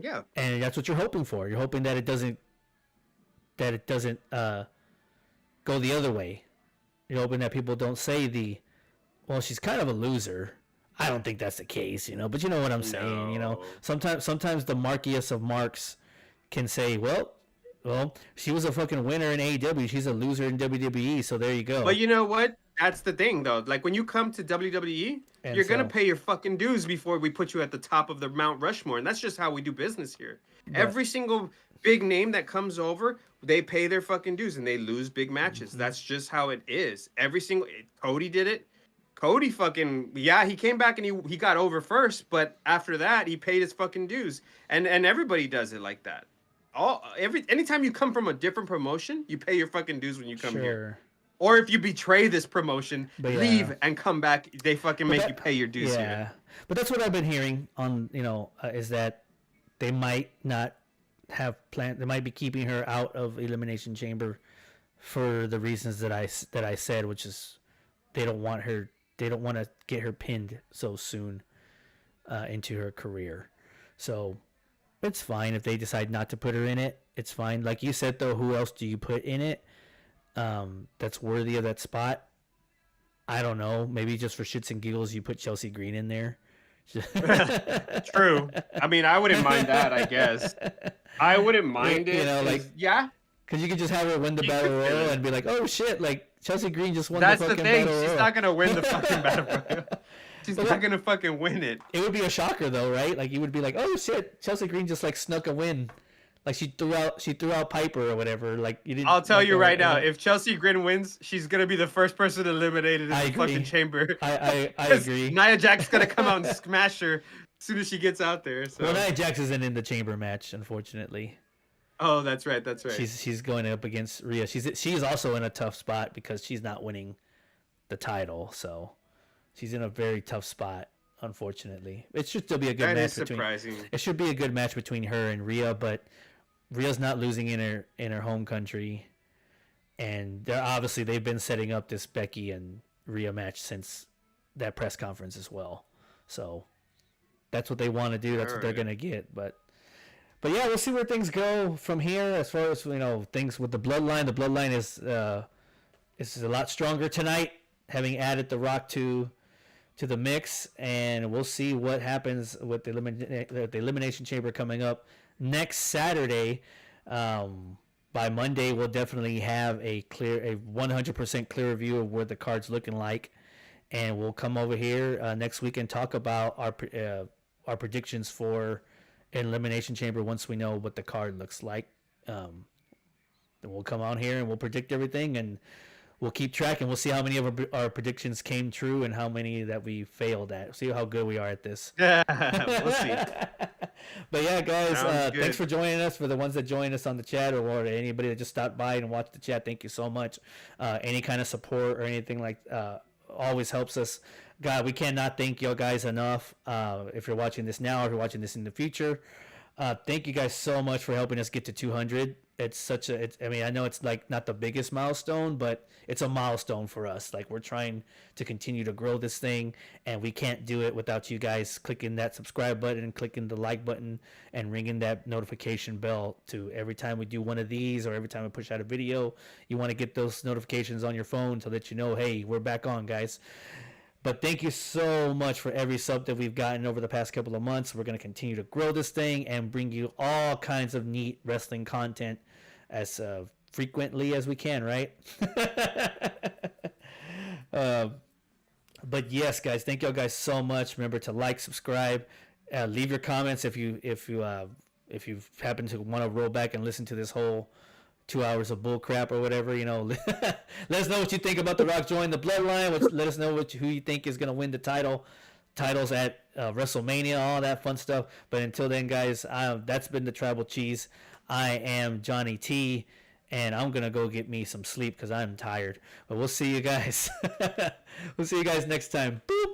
Yeah. And that's what you're hoping for. You're hoping that it doesn't go the other way. You're hoping that people don't say well, she's kind of a loser. I don't think that's the case, but you know what I'm saying. No. Sometimes the markiest of marks can say, well, she was a fucking winner in AEW. She's a loser in WWE. So there you go. But you know what? That's the thing, though. Like when you come to WWE, And you're gonna so, pay your fucking dues before we put you at the top of the Mount Rushmore, and that's just how we do business here. but Every single big name that comes over, they pay their fucking dues and they lose big matches. That's just how it is. Every single Cody did it. Cody fucking he came back and he got over first, but after that he paid his fucking dues. And everybody does it like that. Anytime you come from a different promotion, you pay your fucking dues when you come here. Or if you betray this promotion, leave and come back, they fucking make you pay your dues here. But that's what I've been hearing on, is that they might not have planned. They might be keeping her out of Elimination Chamber for the reasons that I said, which is they don't want to get her pinned so soon into her career. So it's fine if they decide not to put her in it. It's fine. Like you said, though, who else do you put in it that's worthy of that spot? I don't know. Maybe just for shits and giggles, you put Chelsea Green in there. True. I mean, I wouldn't mind that, I guess. I wouldn't mind it. Yeah. Because you could just have her win the Battle Royal and be like, oh shit, like Chelsea Green just won That's the fucking thing. Battle Royal. She's not going to win the fucking Battle Royal. She's not going to fucking win it. It would be a shocker, though, right? Like, you would be like, oh shit, Chelsea Green just like snuck a win. Like she threw out Piper or whatever. Like you didn't. I'll tell you right now, if Chelsea Green wins, she's gonna be the first person eliminated in the fucking chamber. I agree. Nia Jax's gonna come out and smash her as soon as she gets out there. So. Well, Nia Jax isn't in the chamber match, unfortunately. Oh, that's right. She's going up against Rhea. She's also in a tough spot because she's not winning the title, so she's in a very tough spot. Unfortunately, it should still be a good match. Surprising. It should be a good match between her and Rhea, but Rhea's not losing in her home country, and they've been setting up this Becky and Rhea match since that press conference as well. So that's what they want to do. That's what they're gonna get. But yeah, we'll see where things go from here. As far as things with the Bloodline. The Bloodline is a lot stronger tonight, having added The Rock to the mix, and we'll see what happens with the Elimination Chamber coming up next Saturday. By Monday, we'll definitely have a 100% clear view of what the card's looking like, and we'll come over here next week and talk about our predictions for an Elimination Chamber once we know what the card looks like. Then we'll come on here and we'll predict everything, and we'll keep track, and we'll see how many of our predictions came true and how many that we failed at. See how good we are at this. Yeah, we'll see. But yeah, guys, thanks for joining us. For the ones that joined us on the chat, or anybody that just stopped by and watched the chat, thank you so much. Any kind of support or anything like always helps us. God, we cannot thank you guys enough. If you're watching this now, if you're watching this in the future, thank you guys so much for helping us get to 200. I know it's like not the biggest milestone, but it's a milestone for us. Like, we're trying to continue to grow this thing, and we can't do it without you guys clicking that subscribe button and clicking the like button and ringing that notification bell to every time we do one of these, or every time we push out a video. You want to get those notifications on your phone so that you know, hey, we're back on, guys. But thank you so much for every sub that we've gotten over the past couple of months. We're going to continue to grow this thing and bring you all kinds of neat wrestling content as frequently as we can, right? But yes, guys, thank you guys so much. Remember to like, subscribe, leave your comments if you happen to want to roll back and listen to this whole 2 hours of bull crap or whatever. Let us know what you think about The Rock joining the Bloodline. Let us know who you think is gonna win the titles at WrestleMania, all that fun stuff. But until then, guys, that's been the Tribal Cheese. I am Johnny T, and I'm gonna go get me some sleep because I'm tired. But we'll see you guys. We'll see you guys next time. Boop.